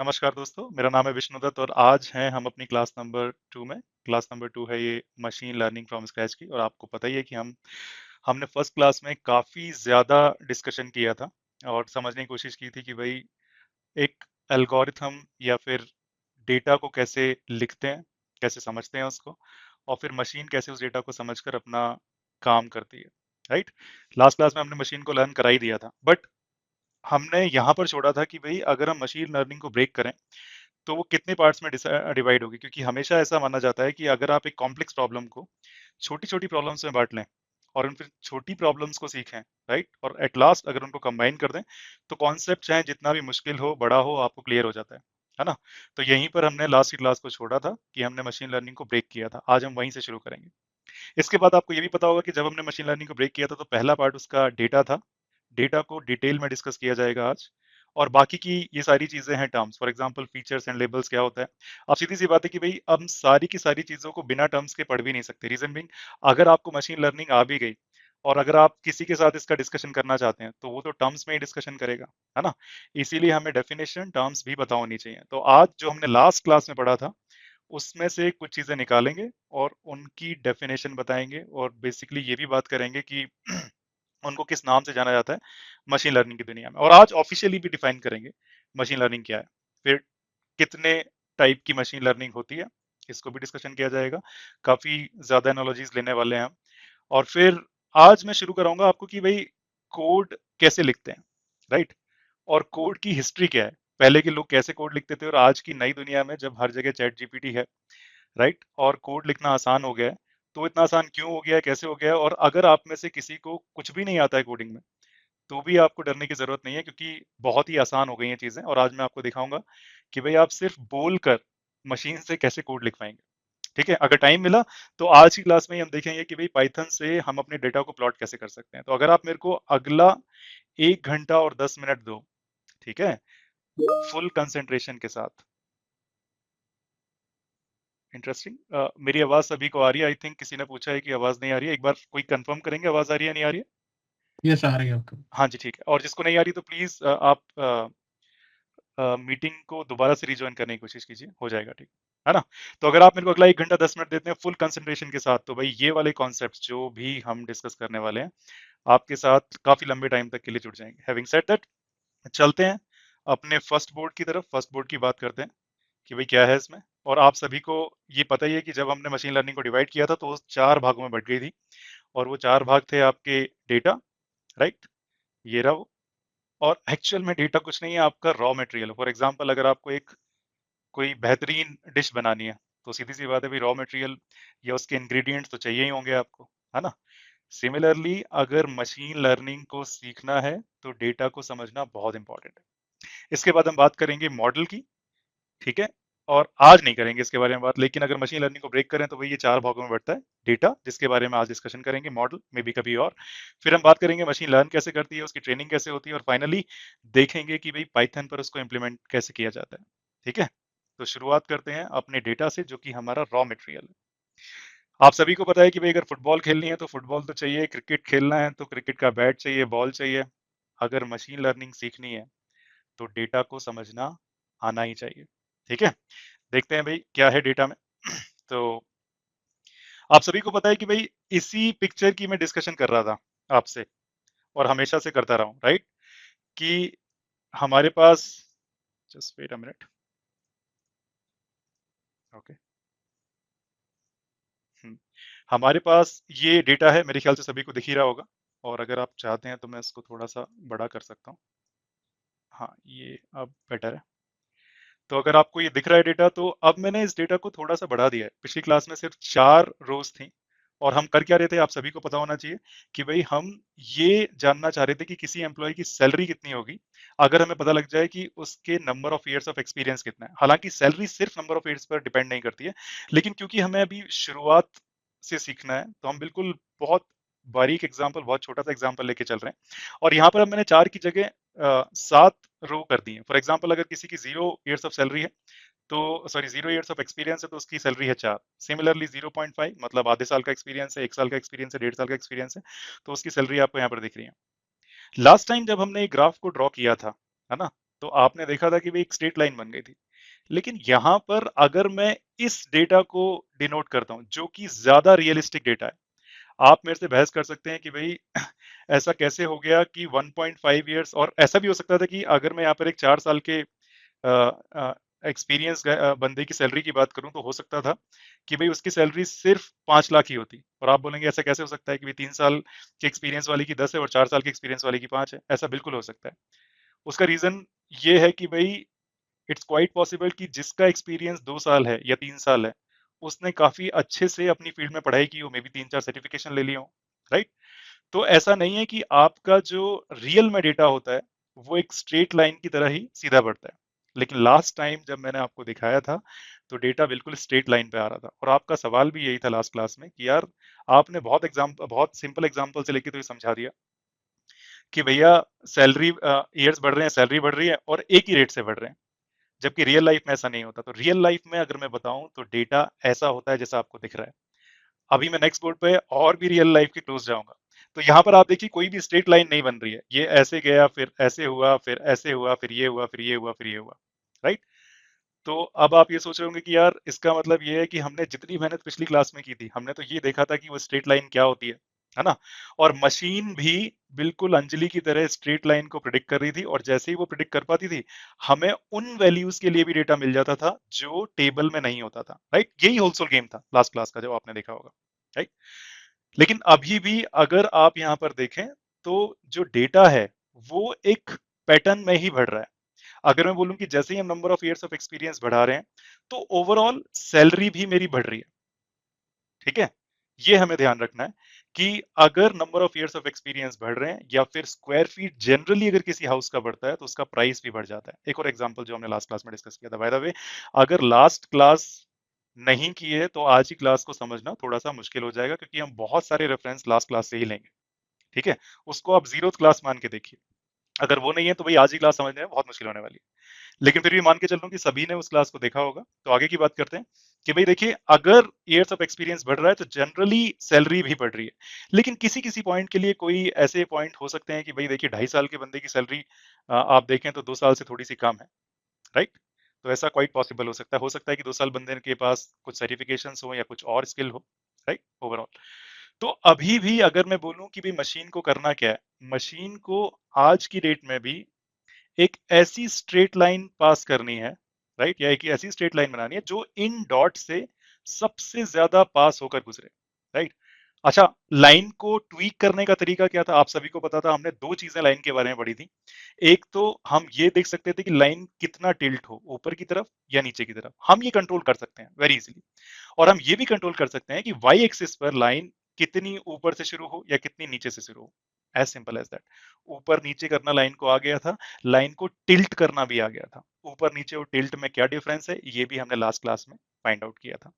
नमस्कार दोस्तों, मेरा नाम है विष्णुदत्त और आज हैं हम अपनी क्लास नंबर 2 में। क्लास नंबर 2 है ये मशीन लर्निंग फ्रॉम स्क्रैच की। और आपको पता ही है कि हमने फर्स्ट क्लास में काफ़ी ज़्यादा डिस्कशन किया था और समझने की कोशिश की थी कि भाई एक एल्गोरिथम या फिर डेटा को कैसे लिखते हैं, कैसे समझते हैं उसको, और फिर मशीन कैसे उस डेटा को समझकर अपना काम करती है। राइट। लास्ट क्लास में हमने मशीन को लर्न करा ही दिया था, बट हमने यहाँ पर छोड़ा था कि भाई अगर हम मशीन लर्निंग को ब्रेक करें तो वो कितने पार्ट्स में डिवाइड होगी, क्योंकि हमेशा ऐसा माना जाता है कि अगर आप एक कॉम्प्लेक्स प्रॉब्लम को छोटी छोटी प्रॉब्लम्स में बांट लें और उन फिर छोटी प्रॉब्लम्स को सीखें, राइट, और एट लास्ट अगर उनको कंबाइन कर दें तो कॉन्सेप्ट चाहे जितना भी मुश्किल हो, बड़ा हो, आपको क्लियर हो जाता है ना। तो यहीं पर हमने लास्ट की क्लास को छोड़ा था कि हमने मशीन लर्निंग को ब्रेक किया था। आज हम वहीं से शुरू करेंगे। इसके बाद आपको ये भी पता होगा कि जब हमने मशीन लर्निंग को ब्रेक किया था तो पहला पार्ट उसका डेटा था। डेटा को डिटेल में डिस्कस किया जाएगा आज। और बाकी की ये सारी चीजें हैं terms, for example features and labels क्या होता है। अब सीधी सी बात है कि भाई हम सारी की सारी चीजों को बिना टर्म्स के पढ़ भी नहीं सकते। रीजन बिंग, अगर आपको मशीन लर्निंग आ भी गई और अगर आप किसी के साथ इसका डिस्कशन करना चाहते हैं तो वो तो टर्म्स में ही डिस्कशन करेगा, है ना। इसीलिए हमें डेफिनेशन टर्म्स भी पता होनी चाहिए। तो आज जो हमने लास्ट क्लास में पढ़ा था उसमें से कुछ चीजें निकालेंगे और उनकी डेफिनेशन बताएंगे और बेसिकली ये भी बात करेंगे कि उनको किस नाम से जाना जाता है मशीन लर्निंग की दुनिया में। और आज ऑफिशियली भी डिफाइन करेंगे मशीन लर्निंग क्या है, फिर कितने टाइप की मशीन लर्निंग होती है, इसको भी डिस्कशन किया जाएगा। काफी ज्यादा एनालॉजीज लेने वाले हैं हम। और फिर आज मैं शुरू कराऊंगा आपको कि भाई कोड कैसे लिखते हैं, राइट, और कोड की हिस्ट्री क्या है। पहले के लोग कैसे कोड लिखते थे और आज की नई दुनिया में जब हर जगह चैट जीपीटी है, राइट, और कोड लिखना आसान हो गया है, तो इतना आसान क्यों हो गया है, कैसे हो गया है। और अगर आप में से किसी को कुछ भी नहीं आता है कोडिंग में तो भी आपको डरने की जरूरत नहीं है, क्योंकि बहुत ही आसान हो गई हैं चीजें। और आज मैं आपको दिखाऊंगा कि भाई आप सिर्फ बोलकर मशीन से कैसे कोड लिख पाएंगे। ठीक है, अगर टाइम मिला तो आज की क्लास में ही हम देखेंगे कि भाई पाइथन से हम अपने डेटा को प्लॉट कैसे कर सकते हैं। तो अगर आप मेरे को अगला 1 घंटा और 10 मिनट दो, ठीक है, फुल कंसेंट्रेशन के साथ। इंटरेस्टिंग। मेरी आवाज सभी को आ रही है? आई थिंक किसी ने पूछा है कि आवाज नहीं आ रही है। एक बार कोई कंफर्म करेंगे आवाज आ रही है नहीं आ रही है? यस आ रही है आपको। हाँ जी, ठीक है। और जिसको नहीं आ रही तो प्लीज आप मीटिंग को दोबारा से रिज्वाइन करने की कोशिश कीजिए, हो जाएगा ठीक, है ना। तो अगर आप मेरे को अगला 1 घंटा 10 मिनट देते हैं फुल कंसंट्रेशन के साथ तो भाई ये वाले कॉन्सेप्ट्स जो भी हम डिस्कस करने वाले हैं आपके साथ काफी लंबे टाइम तक के लिए जुड़ जाएंगे। हैविंग सेड दैट, चलते हैं अपने फर्स्ट बोर्ड की तरफ। फर्स्ट बोर्ड की बात करते हैं कि भाई क्या है इसमें। और आप सभी को ये पता ही है कि जब हमने मशीन लर्निंग को डिवाइड किया था तो वो 4 भागों में बट गई थी। और वो 4 भाग थे आपके डेटा, राइट, ये रहा वो। और एक्चुअल में डेटा कुछ नहीं है, आपका रॉ मटेरियल। फॉर एग्जांपल अगर आपको एक कोई बेहतरीन डिश बनानी है तो सीधी सी बात है भाई रॉ मटेरियल या उसके इंग्रेडिएंट्स तो चाहिए ही होंगे आपको, है ना। सिमिलरली अगर मशीन लर्निंग को सीखना है तो डेटा को समझना बहुत इंपॉर्टेंट है। इसके बाद हम बात करेंगे मॉडल की, ठीक है। और आज नहीं करेंगे इसके बारे में बात, लेकिन अगर मशीन लर्निंग को ब्रेक करें तो भाई ये 4 भागों में बढ़ता है। डेटा, जिसके बारे में आज डिस्कशन करेंगे, मॉडल में भी कभी और, फिर हम बात करेंगे मशीन लर्न कैसे करती है, उसकी ट्रेनिंग कैसे होती है, और फाइनली देखेंगे कि भाई पाइथन पर उसको इम्प्लीमेंट कैसे किया जाता है। ठीक है, तो शुरुआत करते हैं अपने डेटा से जो कि हमारा रॉ मटेरियल है। आप सभी को पता है कि भाई अगर फुटबॉल खेलनी है तो फुटबॉल तो चाहिए, क्रिकेट खेलना है तो क्रिकेट का बैट चाहिए, बॉल चाहिए। अगर मशीन लर्निंग सीखनी है तो डेटा को समझना आना ही चाहिए। ठीक है, देखते हैं भाई क्या है डेटा में। तो आप सभी को पता है कि भाई इसी पिक्चर की मैं डिस्कशन कर रहा था आपसे और हमेशा से करता रहा हूं, राइट, कि हमारे पास, just wait a minute, okay, हमारे पास ये डेटा है, मेरे ख्याल से सभी को दिख ही रहा होगा। और अगर आप चाहते हैं तो मैं इसको थोड़ा सा बड़ा कर सकता हूँ। हाँ, ये अब बेटर है। तो अगर आपको ये दिख रहा है डेटा, तो अब मैंने इस डेटा को थोड़ा सा बढ़ा दिया है। पिछली क्लास में सिर्फ 4 रोज थी और हम कर क्या रहे थे आप सभी को पता होना चाहिए कि भाई हम ये जानना चाह रहे थे कि किसी एम्प्लॉय की सैलरी कितनी होगी अगर हमें पता लग जाए कि उसके number of years of experience कितना है। हालांकि सैलरी सिर्फ नंबर ऑफ ईयर्स पर डिपेंड नहीं करती है, लेकिन क्योंकि हमें अभी शुरुआत से सीखना है तो हम बिल्कुल बहुत बारीक एग्जाम्पल, बहुत छोटा सा एग्जाम्पल लेके चल रहे हैं। और यहाँ पर अब मैंने 4 की जगह 7 रो कर दी है। फॉर एग्जाम्पल अगर किसी की 0 ईयर्स ऑफ सैलरी है तो, सॉरी, 0 ईयर्स ऑफ एक्सपीरियंस है तो उसकी सैलरी है 4। सिमिलरली 0.5 मतलब आधे साल का एक्सपीरियंस है, 1 साल का एक्सपीरियंस है, 1.5 साल का एक्सपीरियंस है, तो उसकी सैलरी आपको यहाँ पर दिख रही है। लास्ट टाइम जब हमने एक ग्राफ को ड्रॉ किया था, है ना, तो आपने देखा था कि भाई एक स्ट्रेट लाइन बन गई थी। लेकिन यहां पर अगर मैं इस डेटा को डिनोट करता हूं जो कि ज्यादा रियलिस्टिक डेटा है, आप मेरे से बहस कर सकते हैं कि भाई ऐसा कैसे हो गया कि 1.5 इयर्स, और ऐसा भी हो सकता था कि अगर मैं यहाँ पर एक 4 साल के एक्सपीरियंस बंदे की सैलरी की बात करूं तो हो सकता था कि भाई उसकी सैलरी सिर्फ 5 लाख ही होती, और आप बोलेंगे ऐसा कैसे हो सकता है कि भाई 3 साल के एक्सपीरियंस वाली की 10 है और 4 साल के एक्सपीरियंस वाली की 5 है। ऐसा बिल्कुल हो सकता है। उसका रीजन ये है कि भाई इट्स क्वाइट पॉसिबल कि जिसका एक्सपीरियंस 2 साल है या 3 साल है, उसने काफी अच्छे से अपनी फील्ड में पढ़ाई की हो, मे बी 3-4 सर्टिफिकेशन ले लिए हो, राइट। तो ऐसा नहीं है कि आपका जो रियल में डेटा होता है वो एक स्ट्रेट लाइन की तरह ही सीधा बढ़ता है। लेकिन लास्ट टाइम जब मैंने आपको दिखाया था तो डेटा बिल्कुल स्ट्रेट लाइन पे आ रहा था, और आपका सवाल भी यही था लास्ट क्लास में कि यार आपने बहुत सिंपल एग्जांपल से लेके तो ये समझा दिया कि भैया सैलरी ईयर्स बढ़ रहे हैं, सैलरी बढ़ रही है और एक ही रेट से बढ़ रहे हैं, जबकि रियल लाइफ में ऐसा नहीं होता। तो रियल लाइफ में अगर मैं बताऊं तो डेटा ऐसा होता है जैसा आपको दिख रहा है। अभी मैं नेक्स्ट बोर्ड पे और भी रियल लाइफ के क्लोज जाऊंगा। तो यहाँ पर आप देखिए कोई भी स्ट्रेट लाइन नहीं बन रही है, ये ऐसे गया फिर ऐसे हुआ फिर ऐसे हुआ फिर ये हुआ फिर ये हुआ फिर ये हुआ, राइट। तो अब आप ये सोच रहे होंगे कि यार इसका मतलब ये है कि हमने जितनी मेहनत पिछली क्लास में की थी, हमने तो ये देखा था कि वो स्ट्रेट लाइन क्या होती है ना। और मशीन भी बिल्कुल अंजलि की तरह स्ट्रेट लाइन को प्रिडिक्ट कर रही थी, और जैसे ही वो प्रिडिक्ट कर पाती थी हमें उन वैल्यूज के लिए भी डेटा मिल जाता था जो टेबल में नहीं होता था, राइट। यही होलसेल गेम था लास्ट क्लास का, जब आपने देखा होगा, राइट। लेकिन अभी भी अगर आप यहां पर देखें तो जो डेटा है वो एक पैटर्न में ही बढ़ रहा है। अगर मैं बोलूं कि जैसे ही हम number of years of experience बढ़ा रहे हैं तो ओवरऑल सैलरी भी मेरी बढ़ रही है, ठीक है। ये हमें ध्यान रखना है कि अगर number of years of experience बढ़ रहे हैं या फिर स्क्वायर फीट जनरली अगर किसी हाउस का बढ़ता है तो उसका प्राइस भी बढ़ जाता है। एक और एग्जांपल जो हमने लास्ट क्लास में डिस्कस किया था, बाय द वे अगर लास्ट क्लास नहीं की है तो आज की क्लास को समझना थोड़ा सा मुश्किल हो जाएगा, क्योंकि हम बहुत सारे रेफरेंस लास्ट क्लास से ही लेंगे, ठीक है। उसको आप जीरो क्लास मान के देखिए। अगर वो नहीं है तो भाई आज की क्लास समझने में बहुत मुश्किल होने वाली है। लेकिन फिर भी मान के चल रहा हूं कि सभी ने उस क्लास को देखा होगा, तो आगे की बात करते हैं कि भाई देखिए अगर ईयर्स ऑफ एक्सपीरियंस बढ़ रहा है तो जनरली सैलरी भी बढ़ रही है। लेकिन किसी किसी पॉइंट के लिए कोई ऐसे पॉइंट हो सकते हैं कि भाई देखिए 2.5 साल के बंदे की सैलरी आप देखें तो 2 साल से थोड़ी सी कम है, राइट। तो ऐसा क्वाइट पॉसिबल हो सकता है कि 2 साल बंदे के पास कुछ सर्टिफिकेशंस हो या कुछ और स्किल हो, राइट, ओवरऑल। तो अभी भी अगर मैं बोलूं कि भाई मशीन को करना क्या है, मशीन को आज की डेट में भी एक ऐसी स्ट्रेट लाइन पास करनी है, राइट, या एक ऐसी स्ट्रेट लाइन बनानी है जो इन डॉट से सबसे ज्यादा पास होकर गुजरे, राइट। अच्छा, लाइन को ट्वीक करने का तरीका क्या था, आप सभी को पता था। हमने दो चीजें लाइन के बारे में पढ़ी थी। एक तो हम ये देख सकते थे कि लाइन कितना टिल्ट हो, ऊपर की तरफ या नीचे की तरफ, हम ये कंट्रोल कर सकते हैं वेरी इजीली। और हम ये भी कंट्रोल कर सकते हैं कि वाई एक्सिस पर लाइन कितनी ऊपर से शुरू हो या कितनी नीचे से शुरू हो। As simple as that. ऊपर नीचे करना लाइन को आ गया था, लाइन को टिल्ट करना भी आ गया था। ऊपर नीचे और टिल्ट में क्या डिफरेंस है ये भी हमने लास्ट क्लास में फाइंड आउट किया था।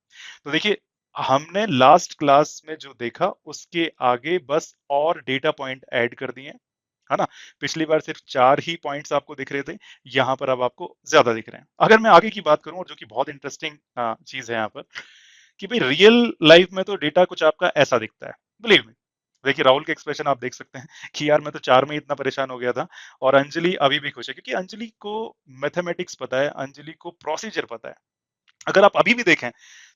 तो देखिए हमने लास्ट क्लास में जो देखा उसके आगे बस और डेटा पॉइंट ऐड कर दिए, है ना। पिछली बार सिर्फ 4 ही पॉइंट्स आपको दिख रहे थे, यहां पर अब आपको ज्यादा दिख रहे हैं। अगर मैं आगे की बात करूं, और जो कि बहुत इंटरेस्टिंग चीज है यहाँ पर, कि भाई रियल लाइफ में तो डेटा कुछ आपका ऐसा दिखता है, बिलीव मी। देखिए राहुल के एक्सप्रेशन आप देख सकते हैं कि यार मैं तो 4 में ही इतना परेशान हो गया था, और अंजलि अभी भी खुश है क्योंकि अंजलि को मैथमेटिक्स पता है, अंजलि को प्रोसीजर पता है। अगर आप अभी भी देखें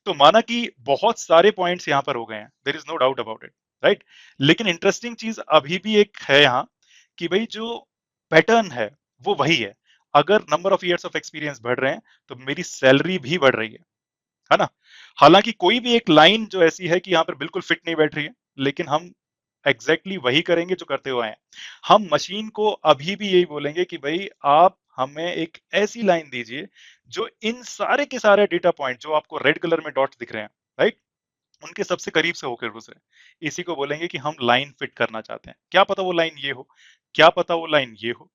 तो माना कि बहुत सारे पॉइंट्स यहाँ पर हो गए हैं, there is no doubt about it, right. लेकिन इंटरेस्टिंग चीज अभी भी एक है यहाँ कि भाई जो पैटर्न है वो वही है। अगर number of years of experience बढ़ रहे हैं तो मेरी सैलरी भी बढ़ रही है ना। हालांकि कोई भी एक लाइन जो ऐसी है कि यहाँ पर बिल्कुल फिट नहीं बैठ रही है, लेकिन हम एग्जैक्टली वही करेंगे जो करते हुए आए हैं। हम मशीन को अभी भी यही बोलेंगे कि भाई आप हमें एक ऐसी लाइन दीजिए जो इन सारे के सारे डेटा पॉइंट जो आपको रेड कलर में डॉट्स दिख रहे हैं, राइट, उनके सबसे करीब से होकर गुजरे। इसी को बोलेंगे कि हम लाइन फिट करना चाहते हैं। क्या पता वो लाइन ये हो, क्या पता वो लाइन ये हो,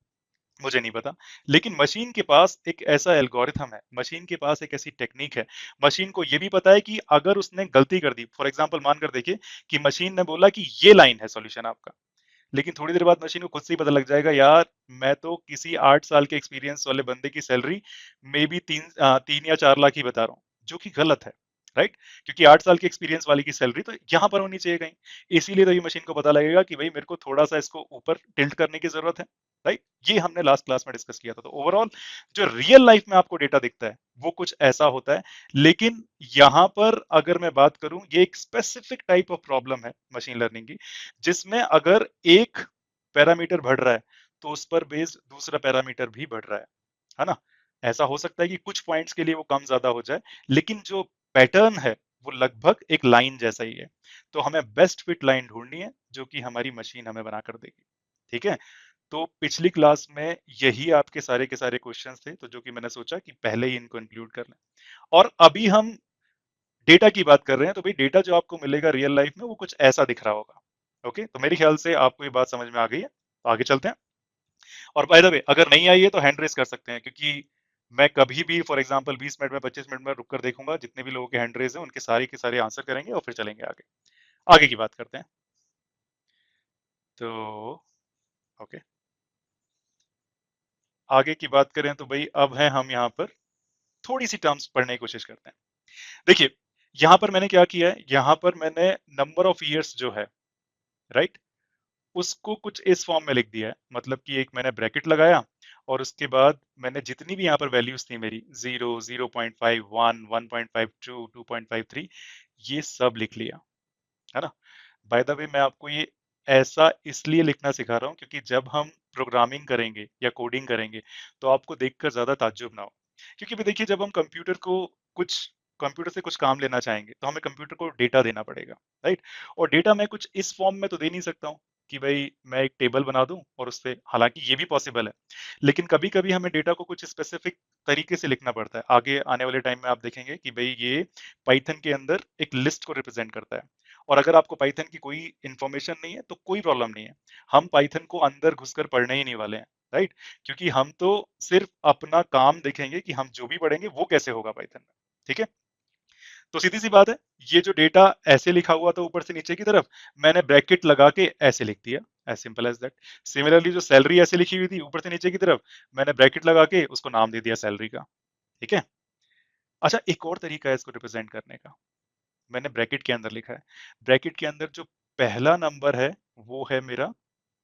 मुझे नहीं पता। लेकिन मशीन के पास एक ऐसा एल्गोरिथम है, मशीन के पास एक ऐसी टेक्निक है, मशीन को यह भी पता है कि अगर उसने गलती कर दी, फॉर एग्जांपल मानकर देखिए कि मशीन ने बोला कि ये लाइन है सॉल्यूशन आपका, लेकिन थोड़ी देर बाद मशीन को खुद से ही पता लग जाएगा यार मैं तो किसी 8 साल के एक्सपीरियंस वाले बंदे की सैलरी मे बी 3 या 4 लाख ही बता रहा हूँ, जो कि गलत है। राइट, क्योंकि 8 साल की एक्सपीरियंस वाली की सैलरी तो यहाँ पर होनी चाहिए कहीं। इसीलिए तो ये मशीन को पता लगेगा कि भाई मेरे को थोड़ा सा इसको ऊपर टिल्ट करने की जरूरत है। राइट, ये हमने लास्ट क्लास में डिस्कस किया था। तो ओवरऑल जो रियल लाइफ में आपको डेटा दिखता है वो कुछ ऐसा होता है। लेकिन यहाँ पर अगर मैं बात करूं, ये एक स्पेसिफिक टाइप ऑफ प्रॉब्लम है मशीन लर्निंग की, जिसमें अगर एक पैरामीटर बढ़ रहा है तो उस पर बेस्ड दूसरा पैरामीटर भी बढ़ रहा है ना। ऐसा हो सकता है कि कुछ पॉइंट्स के लिए वो कम ज्यादा हो जाए, लेकिन जो पैटर्न है वो लगभग एक लाइन जैसा ही है। तो हमें बेस्ट फिट लाइन ढूंढनी है जो कि हमारी मशीन हमें बना कर देगी। ठीक है, तो पिछली क्लास में यही आपके सारे के सारे क्वेश्चंस थे, तो जो कि मैंने सोचा कि पहले ही इनको इंक्लूड कर लें। और अभी हम डेटा की बात कर रहे हैं, तो भाई डेटा जो आपको मिलेगा रियल लाइफ में वो कुछ ऐसा दिख रहा होगा। ओके, तो मेरे ख्याल से आपको ये बात समझ में आ गई है, तो आगे चलते हैं। और बाय द वे, अगर नहीं आई है तो हैंड रेस कर सकते हैं, क्योंकि मैं कभी भी फॉर एग्जांपल 20 मिनट में 25 मिनट में रुक कर देखूंगा, जितने भी लोगों के हैंड रेस हैं उनके सारे के सारे आंसर करेंगे और फिर चलेंगे आगे। आगे की बात करते हैं। तो ओके, आगे की बात करें तो भाई अब है हम यहाँ पर थोड़ी सी टर्म्स पढ़ने की कोशिश करते हैं। देखिए, यहाँ पर मैंने क्या किया है, यहाँ पर मैंने नंबर ऑफ ईयर्स जो है, राइट, उसको कुछ इस फॉर्म में लिख दिया है। मतलब कि एक मैंने ब्रैकेट लगाया और उसके बाद मैंने जितनी भी यहाँ पर वैल्यूज थी मेरी, 0, 0.51, 1.52, 2.53, ये सब लिख लिया, है ना। बाय द वे, मैं आपको ये ऐसा इसलिए लिखना सिखा रहा हूँ क्योंकि जब हम प्रोग्रामिंग करेंगे या कोडिंग करेंगे तो आपको देखकर ज्यादा ताज्जुब ना हो। क्योंकि भी देखिए, जब हम कंप्यूटर से कुछ काम लेना चाहेंगे तो हमें कंप्यूटर को डेटा देना पड़ेगा, राइट। और डेटा मैं कुछ इस फॉर्म में तो दे नहीं सकता हूँ कि भाई मैं एक टेबल बना दूं और उससे, हालांकि ये भी पॉसिबल है, लेकिन कभी कभी हमें डेटा को कुछ स्पेसिफिक तरीके से लिखना पड़ता है। आगे आने वाले टाइम में आप देखेंगे कि भाई ये पाइथन के अंदर एक लिस्ट को रिप्रेजेंट करता है। और अगर आपको पाइथन की कोई इंफॉर्मेशन नहीं है तो कोई प्रॉब्लम नहीं है, हम पाइथन को अंदर घुसकर पढ़ने ही नहीं वाले हैं, राइट। क्योंकि हम तो सिर्फ अपना काम देखेंगे कि हम जो भी पढ़ेंगे वो कैसे होगा पाइथन में। ठीक है, तो सीधी सी बात है, ये जो डेटा ऐसे लिखा हुआ था ऊपर से नीचे की तरफ, मैंने ब्रैकेट लगा के ऐसे लिख दिया, as simple as that. Similarly जो सैलरी ऐसे लिखी हुई थी ऊपर से नीचे की तरफ, मैंने ब्रैकेट लगा के उसको नाम दे दिया सैलरी का। ठीक है, अच्छा, एक और तरीका है इसको रिप्रेजेंट करने का, मैंने ब्रैकेट के अंदर लिखा है। ब्रैकेट के अंदर जो पहला नंबर है वो है मेरा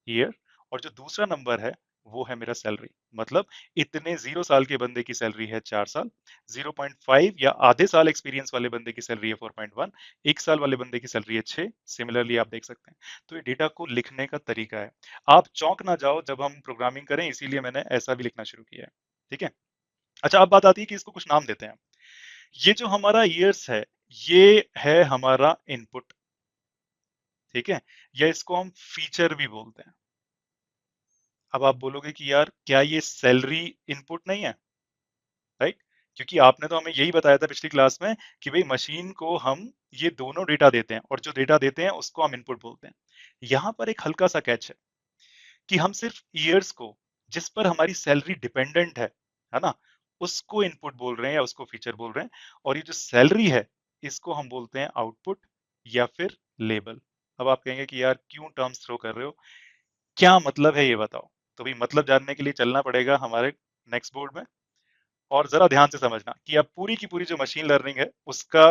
ईयर, और जो दूसरा नंबर है वो है मेरा सैलरी। मतलब इतने 0 साल के बंदे की सैलरी है 4 साल, 0.5 या आधे साल एक्सपीरियंस वाले बंदे की सैलरी है 4.1, 1 साल वाले बंदे की सैलरी है 6। सिमिलरली आप देख सकते हैं। तो ये डेटा को लिखने का तरीका है। आप चौंक ना जाओ जब हम प्रोग्रामिंग करें, इसीलिए मैंने ऐसा भी लिखना शुरू किया है। ठीक है, अच्छा, अब बात आती है कि इसको कुछ नाम देते हैं। ये जो हमारा ईयर्स है, ये है हमारा इनपुट। ठीक है, या इसको हम फीचर भी बोलते हैं। अब आप बोलोगे कि यार क्या ये सैलरी इनपुट नहीं है, राइट। क्योंकि आपने तो हमें यही बताया था पिछली क्लास में कि भाई मशीन को हम ये दोनों डेटा देते हैं और जो डेटा देते हैं उसको हम इनपुट बोलते हैं। यहां पर एक हल्का सा कैच है कि हम सिर्फ ईयर्स को, जिस पर हमारी सैलरी डिपेंडेंट है ना, उसको इनपुट बोल रहे हैं या उसको फीचर बोल रहे हैं। और ये जो सैलरी है, इसको हम बोलते हैं आउटपुट या फिर लेबल। अब आप कहेंगे कि यार क्यों टर्म्स थ्रो कर रहे हो, क्या मतलब है ये बताओ। तो भाई मतलब जानने के लिए चलना पड़ेगा हमारे नेक्स्ट बोर्ड में, और जरा ध्यान से समझना कि अब पूरी की पूरी जो मशीन लर्निंग है उसका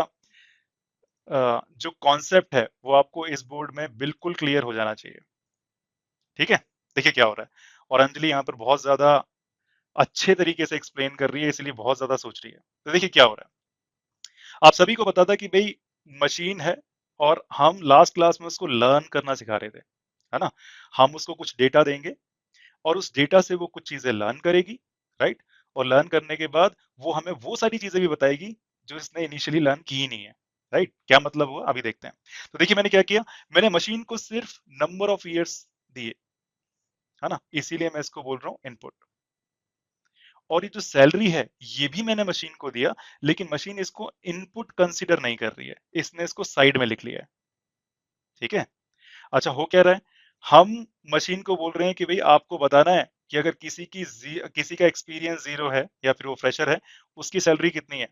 जो कॉन्सेप्ट है वो आपको इस बोर्ड में बिल्कुल क्लियर हो जाना चाहिए। ठीक है, देखिए क्या हो रहा है। और अंजलि यहाँ पर बहुत ज्यादा अच्छे तरीके से एक्सप्लेन कर रही है, इसलिए बहुत ज्यादा सोच रही है। तो देखिए क्या हो रहा है, आप सभी को पता था कि भाई मशीन है और हम लास्ट क्लास में उसको लर्न करना सिखा रहे थे, है ना। हम उसको कुछ डेटा देंगे और उस डेटा से वो कुछ चीजें लर्न करेगी, राइट। और लर्न करने के बाद वो हमें वो सारी चीजें भी बताएगी जो इसने इनिशियली लर्न की ही नहीं है, राइट। क्या मतलब हुआ अभी देखते हैं। तो देखिए मैंने क्या किया, मैंने मशीन को सिर्फ नंबर ऑफ ईयर्स दिए, है ना, इसीलिए मैं इसको बोल रहा हूँ इनपुट। और ये जो सैलरी है ये भी मैंने मशीन को दिया, लेकिन मशीन इसको इनपुट कंसीडर नहीं कर रही है, इसने इसको साइड में लिख लिया है। ठीक है, अच्छा, हो क्या रहा है, हम मशीन को बोल रहे हैं कि भाई आपको बताना है कि अगर किसी का एक्सपीरियंस 0 है या फिर वो फ्रेशर है, उसकी सैलरी कितनी है।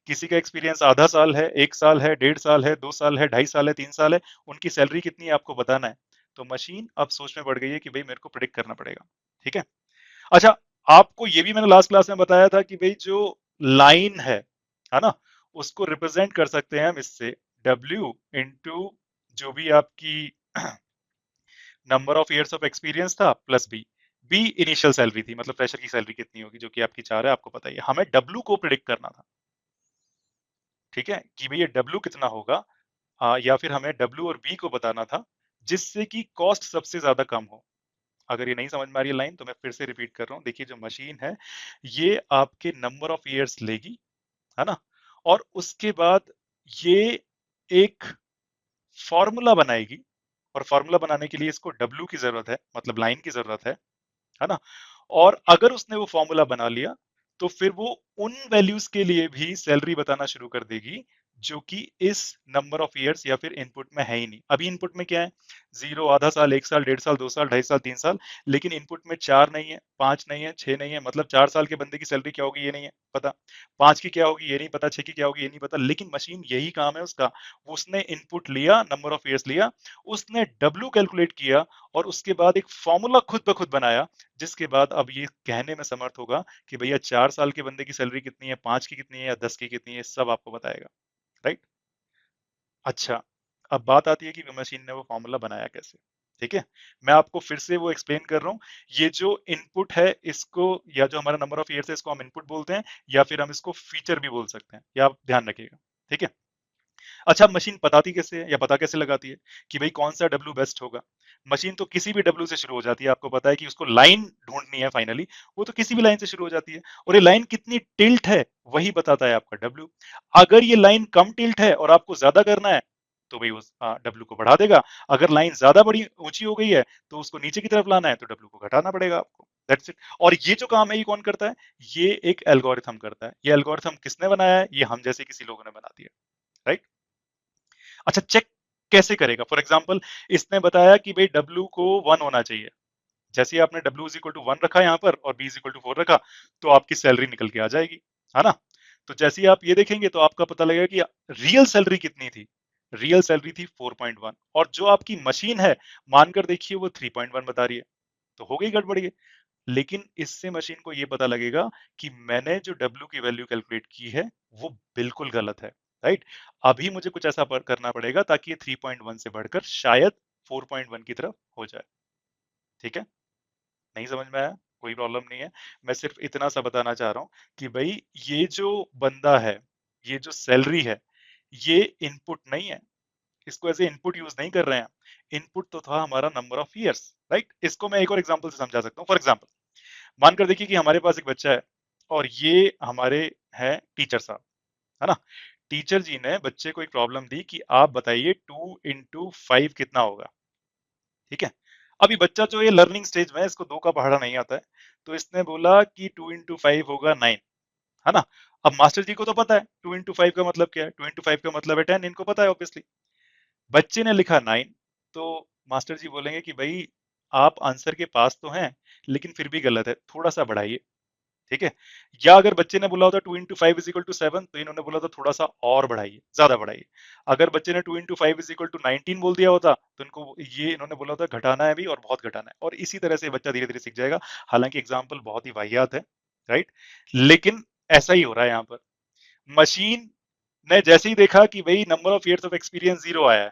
किसी का एक्सपीरियंस आधा साल है, 1 साल है, 1.5 साल है, 2 साल है, 2.5 साल है, 3 साल है, उनकी सैलरी कितनी है आपको बताना है। तो मशीन अब सोच में पड़ गई है कि भाई मेरे को प्रिडिक्ट करना पड़ेगा। ठीक है, अच्छा, आपको ये भी मैंने लास्ट क्लास में बताया था कि भाई जो लाइन है ना, उसको रिप्रेजेंट कर सकते हैं हम इससे W इंटू जो भी आपकी number of years of experience था प्लस बी इनिशियल सैलरी थी, मतलब फ्रेशर की सैलरी कितनी होगी जो कि आपकी 4 है, आपको पता ही है। हमें डब्ल्यू को प्रिडिक्ट करना था, ठीक है, कि भाई ये डब्ल्यू कितना होगा, या फिर हमें डब्ल्यू और बी को बताना था जिससे कि कॉस्ट सबसे ज्यादा कम हो। अगर ये नहीं समझ में आ रही है लाइन तो मैं फिर से रिपीट कर रहा हूँ। देखिए जो मशीन है ये आपके नंबर ऑफ ईयर्स लेगी, है ना, और उसके बाद ये एक फॉर्मूला बनाएगी, और फॉर्मूला बनाने के लिए इसको डब्ल्यू की जरूरत है, मतलब लाइन की जरूरत है ना। और अगर उसने वो फॉर्मूला बना लिया तो फिर वो उन वैल्यूज के लिए भी सैलरी बताना शुरू कर देगी जो कि इस नंबर ऑफ इयर्स या फिर इनपुट में है ही नहीं। अभी इनपुट में क्या है, 0, आधा साल, 1 साल, 1.5 साल, 2 साल, 2.5 साल, 3 साल, लेकिन इनपुट में 4 नहीं है, 5 नहीं है, 6 नहीं है, मतलब 4 साल के बंदे की सैलरी क्या होगी ये नहीं है पता, 5 की क्या होगी ये नहीं पता, 6 की क्या होगी ये नहीं पता, लेकिन मशीन यही काम है उसका। उसने इनपुट लिया, नंबर ऑफ इयर्स लिया, उसने डब्ल्यू कैलकुलेट किया, और उसके बाद एक फॉर्मूला खुद ब खुद बनाया, जिसके बाद अब ये कहने में समर्थ होगा कि भैया 4 साल के बंदे की सैलरी कितनी है, 5 की कितनी है, या 10 की कितनी है, सब आपको बताएगा, राइट। अच्छा, अब बात आती है कि मशीन ने वो फॉर्मूला बनाया कैसे। ठीक है, मैं आपको फिर से वो एक्सप्लेन कर रहा हूँ। ये जो इनपुट है इसको, या जो हमारा नंबर ऑफ ईयर्स है इसको हम इनपुट बोलते हैं, या फिर हम इसको फीचर भी बोल सकते हैं, या आप ध्यान रखिएगा, ठीक है। अच्छा, मशीन बताती कैसे है या पता कैसे लगाती है कि भाई कौन सा डब्ल्यू बेस्ट होगा। मशीन तो किसी भी डब्ल्यू से शुरू हो जाती है, आपको पता है कि उसको लाइन ढूंढनी है फाइनली, वो तो किसी भी लाइन से शुरू हो जाती है, और ये लाइन कितनी टिल्ट है वही बताता है आपका डब्ल्यू। अगर ये लाइन कम टिल्ट है और आपको ज्यादा करना है तो भाई उस डब्ल्यू को बढ़ा देगा। अगर लाइन ज्यादा बड़ी ऊंची हो गई है तो उसको नीचे की तरफ लाना है तो डब्ल्यू को घटाना पड़ेगा आपको, दैट्स इट। और ये जो काम है ये कौन करता है, ये एक एल्गोरिथम करता है। ये एल्गोरिथम किसने बनाया है, ये हम जैसे किसी लोगों ने बना दिया, राइट। अच्छा, चेक कैसे करेगा, फॉर एग्जाम्पल इसने बताया कि भाई डब्ल्यू को 1 होना चाहिए। जैसे ही आपने डब्ल्यू इज इक्वल टू 1 रखा यहाँ पर और बी इज इक्वल टू 4 रखा तो आपकी सैलरी निकल के आ जाएगी, है ना। तो जैसे ही आप ये देखेंगे तो आपका पता लगेगा कि रियल सैलरी कितनी थी। रियल सैलरी थी 4.1, और जो आपकी मशीन है मानकर देखिए वो 3.1 बता रही है, तो हो गई गड़बड़ी। लेकिन इससे मशीन को ये पता लगेगा कि मैंने जो W की वैल्यू कैलकुलेट की है वो बिल्कुल गलत है, राइट। अभी मुझे कुछ ऐसा करना पड़ेगा ताकि ये 3.1 से बढ़कर शायद 4.1 की तरफ हो जाए, ठीक है। नहीं समझ में आया, कोई प्रॉब्लम नहीं है। मैं सिर्फ इतना सा बताना चाह रहा हूँ कि भाई ये जो बंदा है, ये जो सैलरी है, ये इनपुट नहीं है, इसको ऐसे इनपुट यूज नहीं कर रहे हैं। इनपुट तो था हमारा नंबर ऑफ ईयर्स, राइट। इसको मैं एक और एग्जांपल से समझा सकता हूँ। फॉर एग्जांपल मानकर देखिए कि हमारे पास एक बच्चा है और ये हमारे हैं टीचर साहब, है ना। टीचर जी ने बच्चे को एक प्रॉब्लम दी कि आप बताइए 2 into 5 कितना होगा, ठीक है। अभी बच्चा जो ये लर्निंग स्टेज में है, इसको 2 का पहाड़ा नहीं आता है, तो इसने बोला कि 2 into 5 होगा 9, है ना। अब मास्टर जी को तो पता है 2 into 5 का मतलब क्या है, 2 into 5 का मतलब है 10, इनको पता है ऑब्वियसली। बच्चे ने लिखा 9, तो मास्टर जी बोलेंगे कि भाई आप आंसर के पास तो हैं लेकिन फिर भी गलत है, थोड़ा सा बढ़ाइए, ठीक है। या अगर बच्चे ने बोला होता 2 into 5 = 7, तो इन्होंने बोला था थोड़ा सा और बढ़ाइए, ज्यादा बढ़ाइए। अगर बच्चे ने 2 into 5 = 19 बोल दिया होता तो इनको ये इन्होंने बोला होता घटाना है भी और बहुत घटाना है, और इसी तरह से बच्चा धीरे धीरे सीख जाएगा। हालांकि एग्जाम्पल बहुत ही वाहियात है, राइट, लेकिन ऐसा ही हो रहा है यहाँ पर। मशीन ने जैसे ही देखा कि भाई number of years of experience 0 आया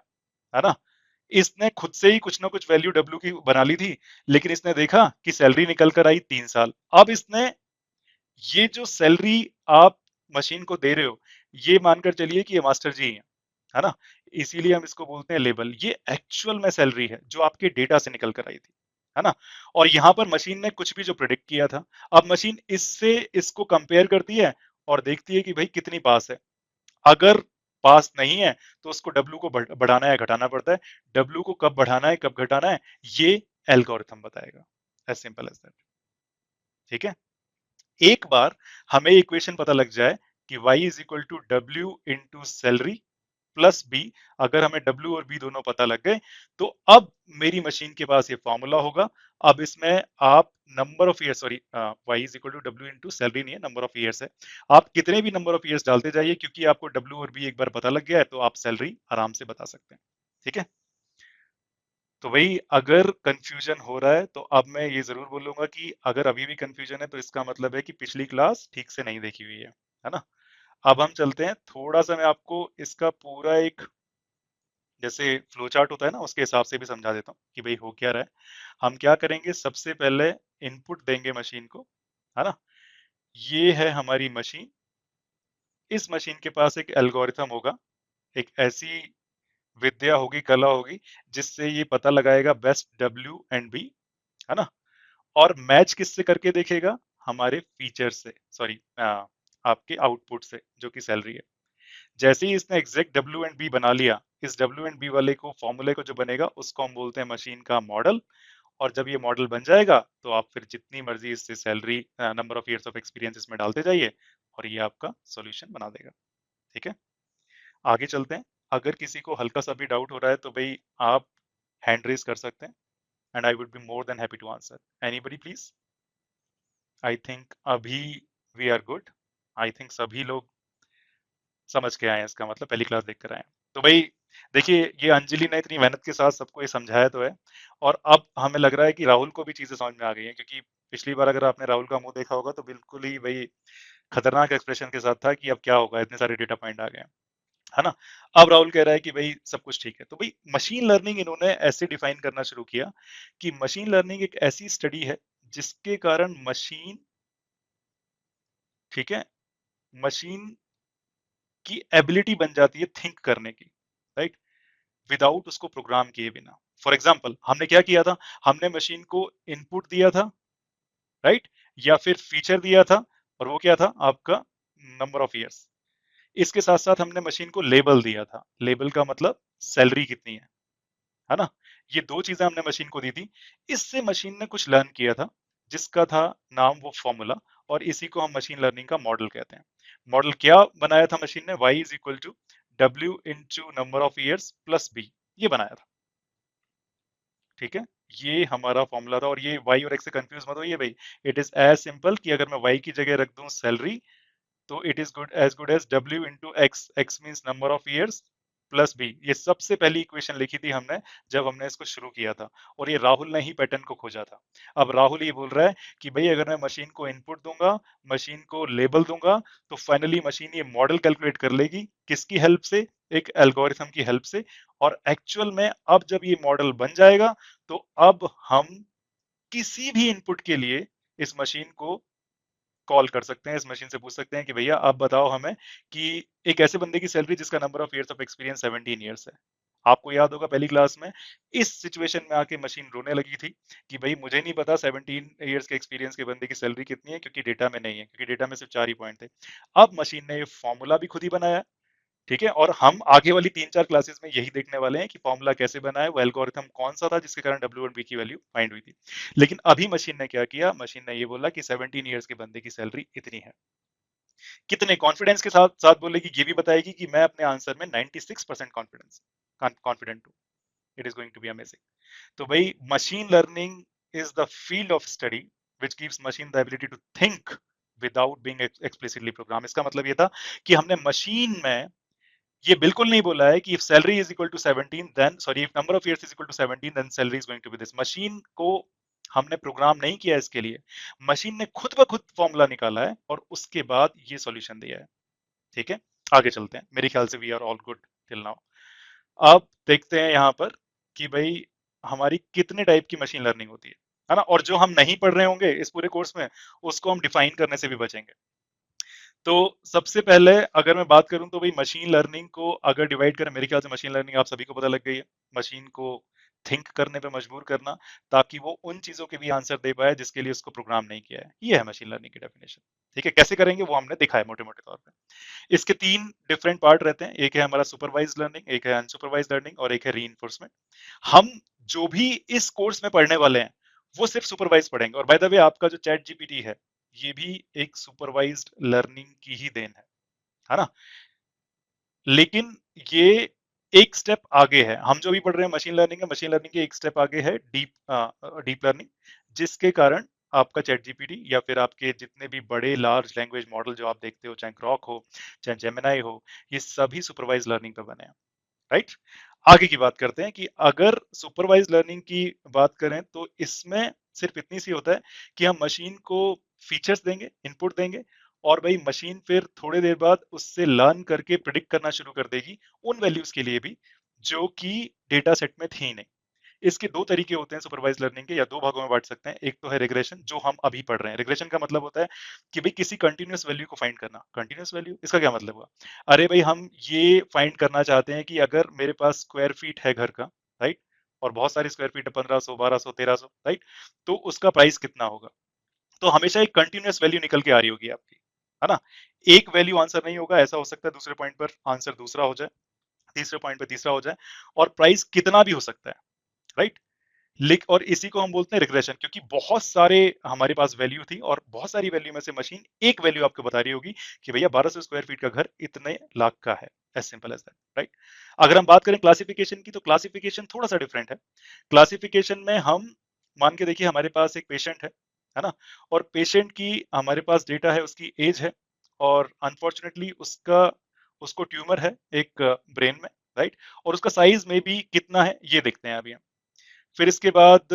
है ना, इसने खुद से ही कुछ ना कुछ वैल्यू डब्ल्यू की बना ली थी, लेकिन इसने देखा कि सैलरी निकल कर आई 3 साल। अब इसने ये जो सैलरी आप मशीन को दे रहे हो, ये मानकर चलिए कि ये मास्टर जी हैं, है ना। इसीलिए हम इसको बोलते हैं लेबल। ये एक्चुअल में सैलरी है जो आपके डेटा से निकल कर आई थी, है ना। और यहाँ पर मशीन ने कुछ भी जो प्रिडिक्ट किया था, अब मशीन इससे इसको कंपेयर करती है और देखती है कि भाई कितनी पास है। अगर पास नहीं है तो उसको डब्ल्यू को बढ़ाना है घटाना पड़ता है। डब्ल्यू को कब बढ़ाना है कब घटाना है ये एल्गोरिथम बताएगा, एज सिंपल एज दैट, ठीक है। एक बार हमें इक्वेशन पता लग जाए कि y is equal to W into salary plus B, अगर हमें w और b दोनों पता लग गए तो अब मेरी मशीन के पास ये फॉर्मूला होगा। अब इसमें आप number of years, sorry, y is equal to W into salary नहीं है, नंबर ऑफ ईयर्स है। आप कितने भी नंबर ऑफ ईयर्स डालते जाइए, क्योंकि आपको w और b एक बार पता लग गया है तो आप सैलरी आराम से बता सकते हैं, ठीक है। तो वही, अगर कंफ्यूजन हो रहा है तो अब मैं ये जरूर बोलूंगा कि अगर अभी भी कंफ्यूजन है तो इसका मतलब है कि पिछली क्लास ठीक से नहीं देखी हुई है ना। अब हम चलते हैं, थोड़ा सा मैं आपको इसका पूरा एक जैसे फ्लो चार्ट होता है ना उसके हिसाब से भी समझा देता हूँ कि भाई हो क्या रहा है। हम क्या करेंगे, सबसे पहले इनपुट देंगे मशीन को, है ना। ये है हमारी मशीन। इस मशीन के पास एक एल्गोरिथम होगा, एक ऐसी विद्या होगी, कला होगी, जिससे ये पता लगाएगा बेस्ट डब्ल्यू एंड बी, है ना। और मैच किससे करके देखेगा, हमारे फीचर से, सॉरी आपके आउटपुट से जो कि सैलरी है। जैसे ही इसने एग्जैक्ट डब्ल्यू एंड बी बना लिया, इस डब्ल्यू एंड बी वाले को फॉर्मूले को जो बनेगा उसको हम बोलते हैं मशीन का मॉडल। और जब ये मॉडल बन जाएगा तो आप फिर जितनी मर्जी इससे salary, number of years of experience इसमें डालते जाइए और ये आपका सॉल्यूशन बना देगा। ठीक है, आगे चलते हैं। अगर किसी को हल्का सा भी डाउट हो रहा है तो भाई आप हैंड रेज कर सकते हैं, and I would be more than happy to answer. Anybody please. I think अभी we are good. I think सभी लोग समझ के आए हैं, इसका मतलब पहली क्लास देख कर आए हैं। तो भाई देखिए, ये अंजलि ने इतनी मेहनत के साथ सबको ये समझाया तो है, और अब हमें लग रहा है कि राहुल को भी चीजें समझ में आ गई हैं, क्योंकि पिछली बार अगर आपने राहुल का मुंह देखा होगा तो बिल्कुल ही भाई खतरनाक एक्सप्रेशन के साथ था कि अब क्या होगा, इतने सारे डेटा पॉइंट आ गए हैं, है ना। अब राहुल कह रहा है कि भाई सब कुछ ठीक है। तो भाई मशीन लर्निंग इन्होंने ऐसे डिफाइन करना शुरू किया कि मशीन लर्निंग एक ऐसी स्टडी है जिसके कारण मशीन, ठीक है, मशीन की एबिलिटी बन जाती है थिंक करने की, राइट, विदाउट उसको प्रोग्राम किए बिना। फॉर एग्जाम्पल हमने क्या किया था, हमने मशीन को इनपुट दिया था, राइट, या फिर फीचर दिया था, और वो क्या था आपका नंबर ऑफ ईयर्स। इसके साथ साथ हमने मशीन को लेबल दिया था, लेबल का मतलब सैलरी कितनी है ना। ये दो चीजें हमने मशीन को दी थी। इससे मशीन ने कुछ लर्न किया था जिसका था नाम वो फॉर्मूला, और इसी को हम मशीन लर्निंग का मॉडल कहते हैं। मॉडल क्या बनाया था मशीन ने, y is equal to W into number of years plus B, ये बनाया था। ठीक है, ये हमारा फॉर्मूला था, और ये y और x से कंफ्यूज मत होइए भाई। इट इज एज सिंपल कि अगर मैं y की जगह रख दूं सैलरी, तो it is good as W into X, X means number of years, plus B. ये सबसे पहली इक्वेशन लिखी थी हमने जब हमने इसको शुरू किया था, और ये राहुल ने ही पैटर्न को खोजा था। अब राहुल ये बोल रहा है कि भाई अगर मैं मशीन को इनपुट दूंगा, मशीन को लेबल दूंगा, तो फाइनली मशीन ये मॉडल कैलकुलेट कर लेगी, किसकी हेल्प से, एक एल्गोरिथम की हेल्प से। और एक्चुअल में अब जब ये मॉडल बन जाएगा, तो अब हम किसी भी इनपुट के लिए इस मशीन को कॉल कर सकते हैं, इस मशीन से पूछ सकते हैं कि भैया आप बताओ हमें कि एक ऐसे बंदे की सैलरी जिसका number of years of experience 17 years है। आपको याद होगा पहली क्लास में इस सिचुएशन में आके मशीन रोने लगी थी कि भाई मुझे नहीं पता 17 ईयर्स के एक्सपीरियंस के बंदे की सैलरी कितनी है, क्योंकि डेटा में नहीं है, क्योंकि डेटा में सिर्फ 4 ही पॉइंट थे। अब मशीन ने ये फॉर्मूला भी खुद ही बनाया, ठीक है, और हम आगे वाली 3-4 क्लासेस में यही देखने वाले हैं कि फॉर्मूला कैसे बना है, वो एल्गोरिथम कौन सा था जिसके कारण डब्ल्यू और बी की वैल्यू फाइंड हुई थी। लेकिन अभी मशीन ने क्या किया, मशीन ने ये बोला कि 17 ईयर्स के बंदे की सैलरी इतनी है। कितने कॉन्फिडेंस के साथ साथ बोलेगी, ये भी बताएगी कि मैं अपने आंसर में 96% कॉन्फिडेंस कॉन्फिडेंट हूँ। It is going to be amazing. तो भाई machine learning is the field of study which gives machine the ability to think without being explicitly program. इसका मतलब ये था कि हमने मशीन में ये बिल्कुल नहीं बोला है कि if salary is equal to 17 then sorry if number of years is equal to 17 then salary is going to be this। Machine को हमने प्रोग्राम नहीं किया इसके लिए, मशीन ने खुद ब खुद फॉर्मूला निकाला है और उसके बाद ये सॉल्यूशन दिया है। ठीक है, आगे चलते हैं, मेरे ख्याल से we are all good till now. अब देखते हैं यहाँ पर कि भाई हमारी कितने टाइप की मशीन लर्निंग होती है ना, और जो हम नहीं पढ़ रहे होंगे इस पूरे कोर्स में उसको हम डिफाइन करने से भी बचेंगे। तो सबसे पहले अगर मैं बात करूं तो भाई मशीन लर्निंग को अगर डिवाइड करें, मेरे ख्याल से मशीन लर्निंग आप सभी को पता लग गई है, मशीन को थिंक करने पे मजबूर करना ताकि वो उन चीजों के भी आंसर दे पाए जिसके लिए उसको प्रोग्राम नहीं किया है। ये है मशीन लर्निंग की डेफिनेशन। ठीक है, कैसे करेंगे वो हमने दिखा है मोटे मोटे तौर पे। इसके 3 डिफरेंट पार्ट रहते हैं, एक है हमारा सुपरवाइज लर्निंग, एक है अनसुपरवाइज लर्निंग, और एक है रीइंफोर्समेंट। हम जो भी इस कोर्स में पढ़ने वाले हैं वो सिर्फ सुपरवाइज पढ़ेंगे, और बाय द वे आपका जो चैट जीपीटी है ये भी एक सुपरवाइज्ड लर्निंग की ही देन है ना। लेकिन ये एक स्टेप आगे है, हम जो भी पढ़ रहे हैं मशीन लर्निंग है, मशीन लर्निंग के एक स्टेप आगे है डीप लर्निंग, जिसके कारण आपका चैट जीपीटी या फिर आपके जितने भी बड़े लार्ज लैंग्वेज मॉडल जो आप देखते हो, चाहे ग्रॉक हो चाहे जेमिनाई हो, ये सभी सुपरवाइज लर्निंग पे बने हैं, राइट। आगे की बात करते हैं कि अगर सुपरवाइज लर्निंग की बात करें तो इसमें सिर्फ इतनी सी होता है कि हम मशीन को फीचर्स देंगे, इनपुट देंगे, और भाई मशीन फिर थोड़ी देर बाद उससे लर्न करके प्रिडिक्ट करना शुरू कर देगी उन वैल्यूज के लिए भी जो कि डेटा सेट में थी नहीं। इसके दो तरीके होते हैं सुपरवाइज लर्निंग के, या दो भागों में बांट सकते हैं। एक तो है रिग्रेशन, जो हम अभी पढ़ रहे हैं। रिग्रेशन का मतलब होता है कि भाई किसी कंटिन्यूअस वैल्यू को फाइंड करना। कंटिन्यूअस वैल्यू, इसका क्या मतलब हुआ? अरे भाई हम ये फाइंड करना चाहते हैं कि अगर मेरे पास स्क्वायर फीट है घर का, राइट, और बहुत सारी स्क्वायर फीट है, 1500, 1200, 1300, राइट, तो उसका प्राइस कितना होगा? तो हमेशा एक कंटिन्यूअस वैल्यू निकल के आ रही होगी आपकी, है ना? एक वैल्यू आंसर नहीं होगा। ऐसा हो सकता है दूसरे पॉइंट पर आंसर दूसरा हो जाए, तीसरे पॉइंट पे तीसरा हो जाए, और प्राइस कितना भी हो सकता है, राइट। लिख, और इसी को हम बोलते हैं रिग्रेशन, क्योंकि बहुत सारे हमारे पास वैल्यू थी और बहुत सारी वैल्यू में से मशीन एक वैल्यू आपको बता रही होगी कि भैया 1200 स्क्वायर फीट का घर इतने लाख का है। As simple as that, right. अगर हम बात करें क्लासिफिकेशन की, तो क्लासिफिकेशन थोड़ा सा डिफरेंट है। क्लासिफिकेशन में हम मान के देखिए हमारे पास एक पेशेंट है ना, और पेशेंट की हमारे पास डेटा है, उसकी एज है, और अनफॉर्चुनेटली उसका उसको ट्यूमर है एक ब्रेन में, राइट, और उसका साइज में भी कितना है ये देखते हैं अभी हम। फिर इसके बाद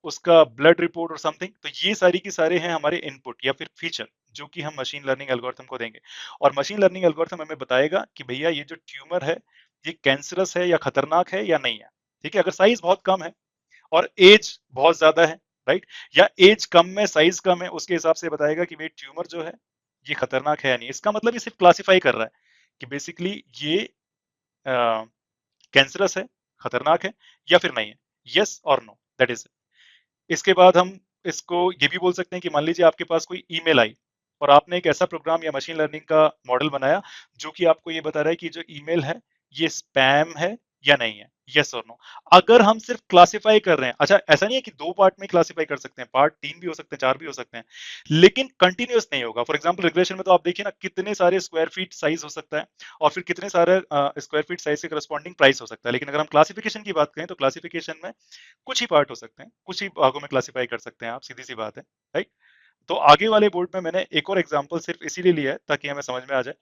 उसका ब्लड रिपोर्ट और समथिंग। तो ये सारी की सारे हैं हमारे इनपुट या फिर फीचर जो कि हम मशीन लर्निंग एल्गोरिथम को देंगे। और मशीन लर्निंग एल्गोरिथम हमें बताएगा कि भैया ये जो ट्यूमर है ये कैंसरस है या खतरनाक है या नहीं है। ठीक है, अगर साइज बहुत कम है और एज बहुत ज्यादा है, राइट, या एज कम में साइज कम है, उसके हिसाब से बताएगा कि भाई ट्यूमर जो है ये खतरनाक है या नहीं। इसका मतलब ये सिर्फ क्लासिफाई कर रहा है कि बेसिकली ये कैंसरस है, खतरनाक है, या फिर नहीं है। यस और नो, दैट इज इट। इसके बाद हम इसको ये भी बोल सकते हैं कि मान लीजिए आपके पास कोई ईमेल आई और आपने एक ऐसा प्रोग्राम या मशीन लर्निंग का मॉडल बनाया जो कि आपको ये बता रहा है कि जो ईमेल है ये स्पैम है या नहीं है। यस और नो। अगर हम सिर्फ क्लासिफाई कर रहे हैं, अच्छा ऐसा नहीं है कि दो पार्ट में क्लासिफाई कर सकते हैं, पार्ट तीन भी हो सकते हैं, चार भी हो सकते हैं, लेकिन कंटिन्यूअस नहीं होगा। फॉर एग्जाम्पल रिग्रेशन में तो आप देखिए ना कितने सारे स्क्वायर फीट साइज हो सकता है और फिर कितने सारे स्क्वायर फीट साइज के करस्पॉन्डिंग प्राइस हो सकता है। लेकिन अगर हम क्लासिफिकेशन की बात करें तो क्लासिफिकेशन में कुछ ही पार्ट हो सकते हैं, कुछ ही भागों में क्लासिफाई कर सकते हैं आप, सीधी सी बात है, राइट। तो आगे वाले बोर्ड में मैंने एक और एग्जांपल सिर्फ इसीलिए लिया है ताकि हमें समझ में आ जाए।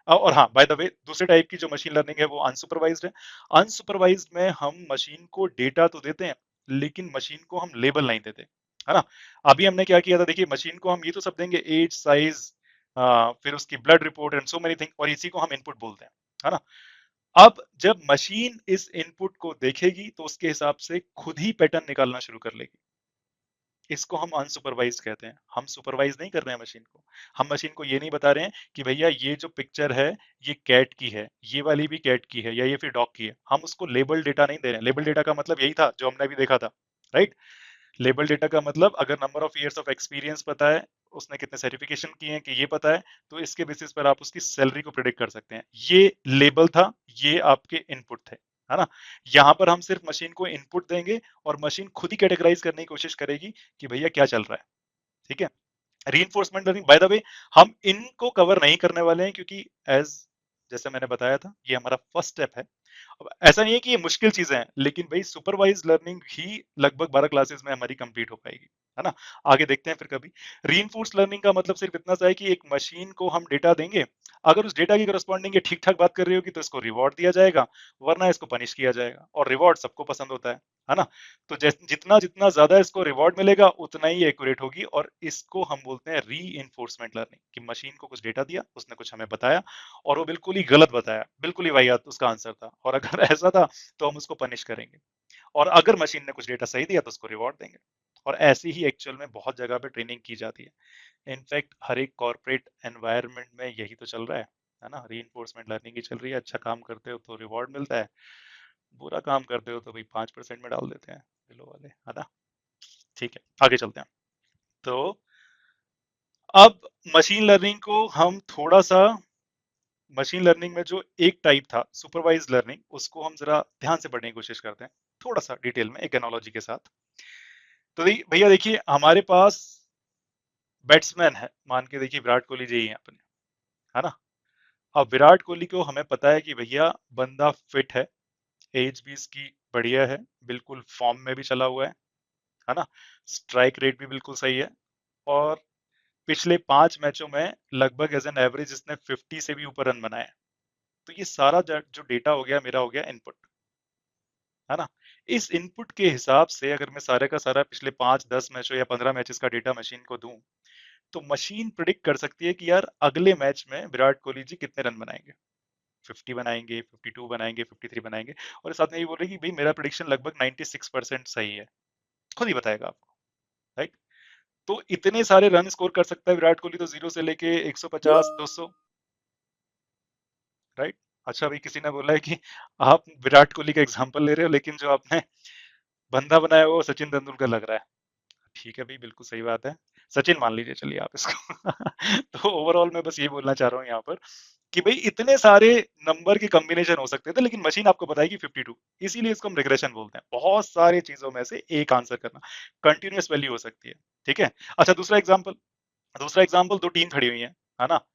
और हाँ, बाय द वे, दूसरे टाइप की जो मशीन लर्निंग है वो अनसुपरवाइज्ड है। अनसुपरवाइज्ड में हम मशीन को डेटा तो देते हैं लेकिन मशीन को हम लेबल नहीं देते, है ना। अभी हमने क्या किया था, देखिए मशीन को हम ये तो सब देंगे, एज, साइज, फिर उसकी blood report and so many thing, और इसी को हम इनपुट बोलते हैं, है ना। अब जब मशीन इस इनपुट को देखेगी तो उसके हिसाब से खुद ही पैटर्न निकालना शुरू कर लेगी। इसको हम अनसुपरवाइज कहते हैं। हम सुपरवाइज नहीं कर रहे हैं मशीन को। हम मशीन को ये नहीं बता रहे हैं कि भैया ये जो पिक्चर है ये कैट की है, ये वाली भी कैट की है, या ये फिर डॉग की है। हम उसको लेबल डेटा नहीं दे रहे हैं। लेबल डेटा का मतलब यही था जो हमने अभी देखा था, राइट। लेबल डेटा का मतलब अगर number of years of experience पता है, उसने कितने सर्टिफिकेशन किए हैं कि ये पता है, तो इसके बेसिस पर आप उसकी सैलरी को प्रिडिक्ट कर सकते हैं। ये लेबल था, ये आपके इनपुट थे, है ना। यहां पर हम सिर्फ मशीन को इनपुट देंगे और मशीन खुद ही कैटेगराइज करने की कोशिश करेगी कि भैया क्या चल रहा है। ठीक है। Reinforcement learning, by the way, हम इनको कवर नहीं करने वाले हैं क्योंकि एज जैसे मैंने बताया था ये हमारा फर्स्ट स्टेप है। अब ऐसा नहीं है कि ये मुश्किल चीजें हैं, लेकिन भाई सुपरवाइज लर्निंग ही लगभग 12 क्लासेस में हमारी कंप्लीट हो पाएगी, है ना। आगे देखते हैं फिर कभी। रीइंफोर्स लर्निंग का मतलब सिर्फ इतना सा है कि एक मशीन को हम डेटा देंगे, अगर उस डेटा की करस्पॉन्डिंग ये ठीक ठाक बात कर रही होगी तो इसको रिवॉर्ड दिया जाएगा, वरना इसको पनिश किया जाएगा, और रिवॉर्ड सबको पसंद होता है ना। तो जितना जितना ज्यादा इसको रिवॉर्ड मिलेगा उतना ही एक्यूरेट होगी, और इसको हम बोलते हैं री इन्फोर्समेंट लर्निंग, कि मशीन को कुछ डेटा दिया, उसने कुछ हमें बताया और वो बिल्कुल ही गलत बताया, बिल्कुल ही वाहियात उसका आंसर था, और अगर ऐसा था तो हम उसको पनिश करेंगे, और अगर मशीन ने कुछ डेटा सही दिया तो उसको रिवॉर्ड देंगे। और ऐसी ही एक्चुअल में बहुत जगह पे ट्रेनिंग की जाती है। इनफैक्ट हर एक कॉर्पोरेट एनवायरनमेंट में यही तो चल रहा है ना, री इन्फोर्समेंट लर्निंग ही चल रही है। अच्छा काम करते हो तो रिवॉर्ड मिलता है, बुरा काम करते हो तो भाई 5% में डाल देते हैं बिलो वाले, है ना। ठीक है, आगे चलते हैं। तो अब मशीन लर्निंग को हम थोड़ा सा, मशीन लर्निंग में जो एक टाइप था सुपरवाइज लर्निंग, उसको हम जरा ध्यान से पढ़ने की कोशिश करते हैं, थोड़ा सा डिटेल में एक एनालॉजी के साथ। तो भैया देखिए हमारे पास बैट्समैन है, मान के देखिए विराट कोहली जी हैं अपने, है ना। अब विराट कोहली को हमें पता है कि भैया बंदा फिट है, एज भी इसकी बढ़िया है, बिल्कुल फॉर्म में भी चला हुआ है ना। स्ट्राइक रेट भी बिल्कुल सही है, और पिछले 5 मैचों में लगभग एज एन एवरेज इसने 50 से भी ऊपर रन बनाए हैं। तो ये सारा जो डेटा हो गया मेरा, हो गया इनपुट, है ना। इस इनपुट के हिसाब से अगर मैं सारे का सारा पिछले 5, 10 मैचों या 15 मैचेस का डेटा मशीन को दूं, तो मशीन प्रिडिक्ट कर सकती है कि यार अगले मैच में विराट कोहली जी कितने रन बनाएंगे, 50 बनाएंगे, 52 बनाएंगे, 53 बनाएंगे। और साथ में ये बोल रहे हैं कि भाई मेरा प्रिडिक्शन लगभग 96% सही है, खुद ही बताएगा आपको, राइट। तो इतने सारे रन स्कोर कर सकता है विराट कोहली, तो जीरो से लेके 150 200, राइट। अच्छा भाई, किसी ने बोला है कि आप विराट कोहली का एग्जांपल ले रहे हो, लेकिन जो आपने बंदा बनाया हुआ वो सचिन तेंदुलकर लग रहा है। ठीक है भाई, बिल्कुल सही बात है, सचिन मान लीजिए चलिए आप इसको। तो ओवरऑल मैं बस ये बोलना चाह रहा हूँ यहाँ पर कि भाई इतने सारे नंबर के कॉम्बिनेशन हो सकते थे, लेकिन मशीन आपको बताएगी 52, इसीलिए इसको हम रिग्रेशन बोलते हैं। बहुत सारी चीजों में से एक आंसर करना, कंटिन्यूअस वैल्यू हो सकती है, ठीक है। अच्छा, दूसरा एग्जांपल, दो टीम खड़ी हुई है ना।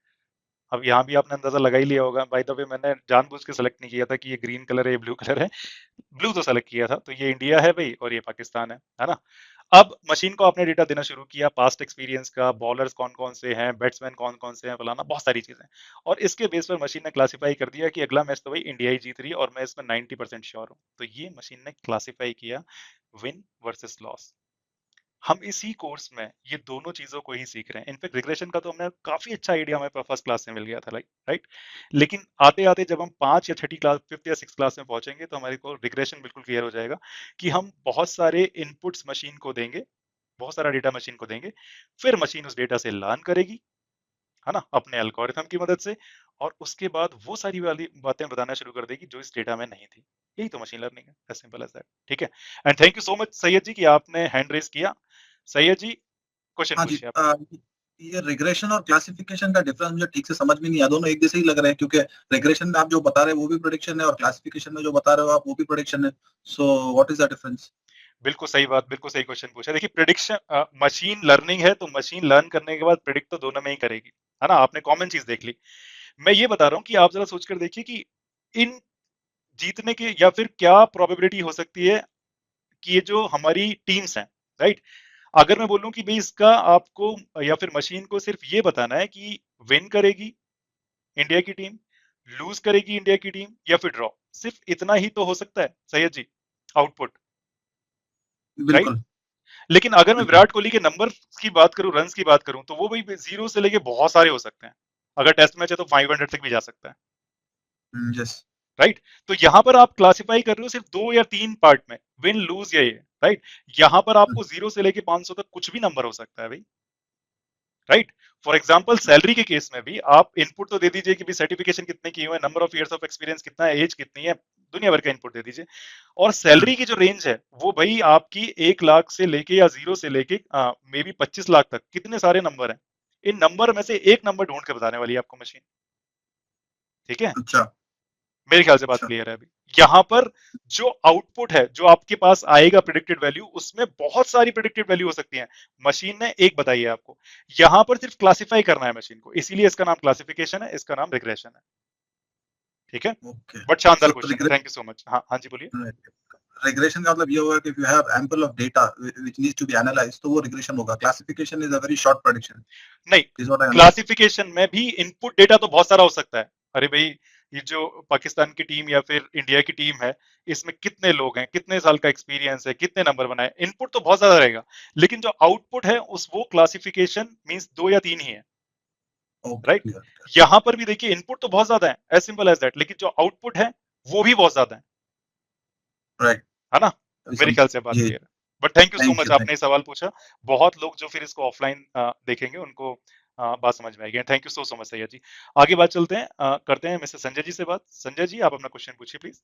अब यहाँ भी आपने अंदाजा लगा ही लिया होगा, बाय द वे मैंने जानबूझ के सेलेक्ट नहीं किया था कि ये ग्रीन कलर है, ये ब्लू कलर है। ब्लू तो सेलेक्ट किया था, तो ये इंडिया है भाई और ये पाकिस्तान है ना। अब मशीन को आपने डेटा देना शुरू किया, पास्ट एक्सपीरियंस का, बॉलर्स कौन कौन से हैं, बैट्समैन कौन कौन से हैं, फलाना बहुत सारी चीजें। और इसके बेस पर मशीन ने क्लासिफाई कर दिया कि अगला मैच तो भाई इंडिया ही जीत रही है, और मैं इसमें 90% श्योर हूँ। तो ये मशीन ने क्लासिफाई किया विन वर्सेस लॉस। हम इसी कोर्स में ये दोनों चीजों को ही सीख रहे हैं। इनफैक्ट रिग्रेशन का तो हमें काफी अच्छा आइडिया हमें फर्स्ट क्लास में मिल गया था, लाइक राइट। लेकिन आते आते जब हम पांच या छठी क्लास, फिफ्थ या सिक्स क्लास में पहुंचेंगे, तो हमारे को रिग्रेशन बिल्कुल क्लियर हो जाएगा कि हम बहुत सारे इनपुट्स मशीन को देंगे, बहुत सारा डेटा मशीन को देंगे, फिर मशीन उस डेटा से लर्न करेगी, है ना, अपने एल्गोरिथम की मदद से। और उसके बाद वो सारी वाली बातें बताना शुरू कर देगी जो इस डेटा में नहीं थी। यही तो मशीन लर्निंग है, एज सिंपल एज दैट, ठीक है। And thank you so much Sayed ji कि आपने हैंड रेस किया। सैयद जी, क्वेश्चन हाँ जी। पूछिए आप। ये रिग्रेशन और क्लासिफिकेशन का डिफरेंस मुझे ठीक से समझ में नहीं आया। दोनों एक जैसे ही लग रहे हैं, क्योंकि रिग्रेशन में आप जो बता रहे हैं वो भी प्रेडिक्शन है और क्लासिफिकेशन में जो बता रहे हो आप वो भी प्रेडिक्शन है। So what is the difference? बिल्कुल सही बात, बिल्कुल सही क्वेश्चन पूछा। देखिए, प्रिडिक्शन मशीन लर्निंग है, तो मशीन लर्न करने के बाद प्रिडिक्ट तो दोनों में ही करेगी, है ना। आपने कॉमन चीज देख ली। मैं ये बता रहा हूँ कि आप जरा सोचकर देखिए कि इन जीतने के या फिर क्या प्रोबेबिलिटी हो सकती है कि ये जो हमारी टीम्स हैं, राइट, अगर मैं बोलूं कि भाई इसका आपको या फिर मशीन को सिर्फ ये बताना है कि विन करेगी इंडिया की टीम, लूज करेगी इंडिया की टीम, या फिर ड्रॉ, सिर्फ इतना ही तो हो सकता है सैयद जी, आउटपुट, राइट। बिल्कुल लेकिन अगर मैं बिल्कुल। विराट कोहली के नंबर की बात करूं, रन की बात करूं, तो वो भाई जीरो से लेके बहुत सारे हो सकते हैं। अगर टेस्ट मैच है तो 500 तक भी जा सकता है, यस। राइट। तो यहां पर आप क्लासिफाई कर रहे हो सिर्फ दो या तीन पार्ट में, विन लूज या ये, राइट। यहां पर आपको जीरो से लेके 500 तक कुछ भी नंबर हो सकता है भाई, राइट। फॉर एग्जाम्पल सैलरी के केस में भी आप इनपुट तो दे दीजिए कि भाई सर्टिफिकेशन कितने की हुए, number of years of experience कितना है, एज कितनी है, दुनिया भर का इनपुट दे दीजिए। और सैलरी की जो रेंज है वो भाई आपकी 1 लाख से लेके या जीरो से लेके मे बी 25 लाख तक, कितने सारे नंबर हैं। इन नंबर में से एक नंबर ढूंढ के बताने वाली है आपको मशीन, ठीक है। अच्छा मेरे ख्याल से बात अच्छा। क्लियर है अभी। यहां पर जो आउटपुट है जो आपके पास आएगा प्रिडिक्टेड वैल्यू, उसमें बहुत सारी प्रिडिक्टेड वैल्यू हो सकती है। मशीन ने एक बताई है आपको, यहां पर सिर्फ क्लासिफाई करना है मशीन को, इसीलिए इसका नाम क्लासिफिकेशन है, इसका नाम रिग्रेशन है, ठीक है। ओके। बट शानदार सो क्वेश्चन है, थैंक यू सो मच। हाँ हाँ जी, बोलिए। रिग्रेशन का मतलब ये होगा कि if you have ample of data which needs to be analysed तो वो रिग्रेशन होगा। Classification is a very short prediction. नहीं, is what I understood. Classification में भी इनपुट डेटा तो बहुत सारा हो सकता है। अरे भाई, ये जो पाकिस्तान की टीम या फिर इंडिया की टीम है, इसमें कितने लोग हैं, कितने साल का एक्सपीरियंस है, कितने नंबर बनाए, इनपुट तो बहुत ज्यादा रहेगा। लेकिन जो आउटपुट है उस वो क्लासिफिकेशन मींस दो या तीन ही है, ओके राइट। क्लियर। यहां पर भी देखिए इनपुट तो बहुत ज्यादा है, एज सिंपल एज दैट, लेकिन जो आउटपुट है वो भी बहुत ज्यादा राइट। है ना। अभी मेरे समझ। ख्याल से बात ये क्लियर है। But thank you so thank much, you आपने थैंक ये सवाल पूछा। बहुत लोग जो फिर इसको ऑफलाइन देखेंगे उनको बात समझ में आएगी। Thank you so much Sayed ji. आगे बात चलते हैं, करते हैं मिस्टर संजय जी से बात। संजय जी, आप अपना क्वेश्चन पूछिए प्लीज।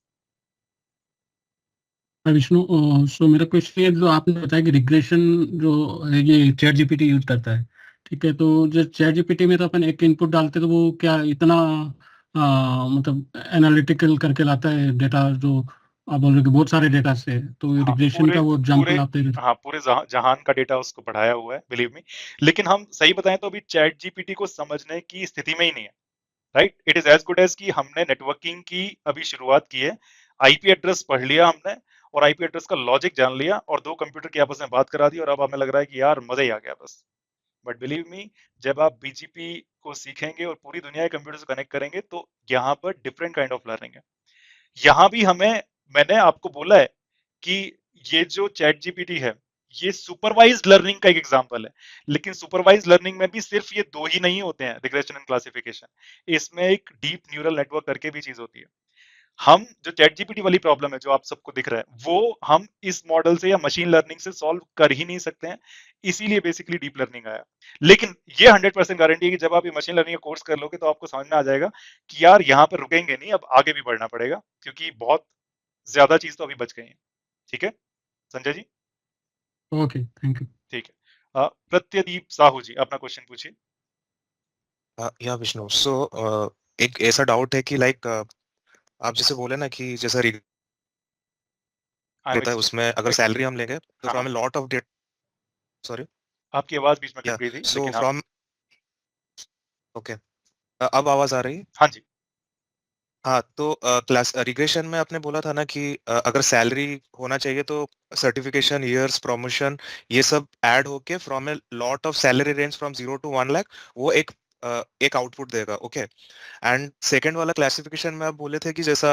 हाँ, विष्णु। सो मेरा क्वेश्चन है, जो आपने बताया कि रिग्रेशन जो है ये चैट जीपीटी यूज करता है, ठीक है। तो जो चैट जीपीटी में तो अपन एक इनपुट डालते तो वो क्या इतना मतलब एनालिटिकल करके लाता है डेटा, जो आप बोल रहे हो कि बहुत सारे डेटा से, तो हाँ, रिग्रेशन पूरे का वो पूरे एग्जांपल आप दे रहे थे। हाँ, पूरे जहान का डेटा उसको पढ़ाया हुआ है, बिलीव मी। लेकिन हम सही बताएं तो अभी चैट जीपीटी को समझने की स्थिति में ही नहीं है, right. It is as good as कि हमने नेटवर्किंग की अभी शुरुआत की है, आईपी एड्रेस पढ़ लिया हमने, और आईपी एड्रेस का लॉजिक जान लिया, और दो कंप्यूटर की आपस में बात करा दी, और अब हमें लग रहा है कि यार मजा ही आ गया बस। बट बिलीव मी, जब आप बीजीपी को सीखेंगे और पूरी दुनिया के कंप्यूटर से कनेक्ट करेंगे, तो यहाँ पर डिफरेंट काइंड ऑफ लर्निंग है। यहाँ भी हमें, मैंने आपको बोला है कि ये जो चैट जीपीटी है, ये सुपरवाइज्ड लर्निंग का एक एग्जांपल है। लेकिन सुपरवाइज्ड लर्निंग में भी सिर्फ ये दो ही नहीं होते हैं, रिग्रेशन एंड क्लासिफिकेशन। इसमें एक डीप न्यूरल नेटवर्क करके भी चीज होती है। हम जो चैट जीपीटी वाली प्रॉब्लम है जो आप सबको दिख रहा है, वो हम इस मॉडल से या मशीन लर्निंग से सॉल्व कर ही नहीं सकते हैं। इसीलिए बेसिकली डीप लर्निंग आया। लेकिन ये 100% गारंटी है कि जब आप ये मशीन लर्निंग का कोर्स कर लोगे तो आपको समझ में आ जाएगा कि यार यहाँ पर रुकेंगे नहीं, अब आगे भी बढ़ना पड़ेगा, क्योंकि बहुत ज्यादा चीज तो अभी बच गई है। ठीक है Sanjay ji? Okay, thank you. ठीक है, प्रत्यदीप साहू जी अपना क्वेश्चन पूछिए। या विष्णु, सो एक ऐसा डाउट है कि लाइक आप जैसे बोले ना कि जैसा रिग आई एम होता है उसमें अगर सैलरी हम लेंगे तो हाँ हाँ, from a lot of date, sorry, आपकी आवाज बीच में या कट गई थी, सो लेकिन हाँ। फ्रॉम, ओके, अब आवाज आ रही है? हाँ जी। हाँ, तो क्लास रिग्रेशन में आपने बोला था ना कि अगर सैलरी होना चाहिए तो सर्टिफिकेशन, ईयर्स, प्रमोशन, ये सब ऐड होके from a lot of salary range from 0 to 1 lakh, वो एक आउटपुट देगा, ओके। एंड सेकंड वाला क्लासिफिकेशन में आप बोले थे कि जैसा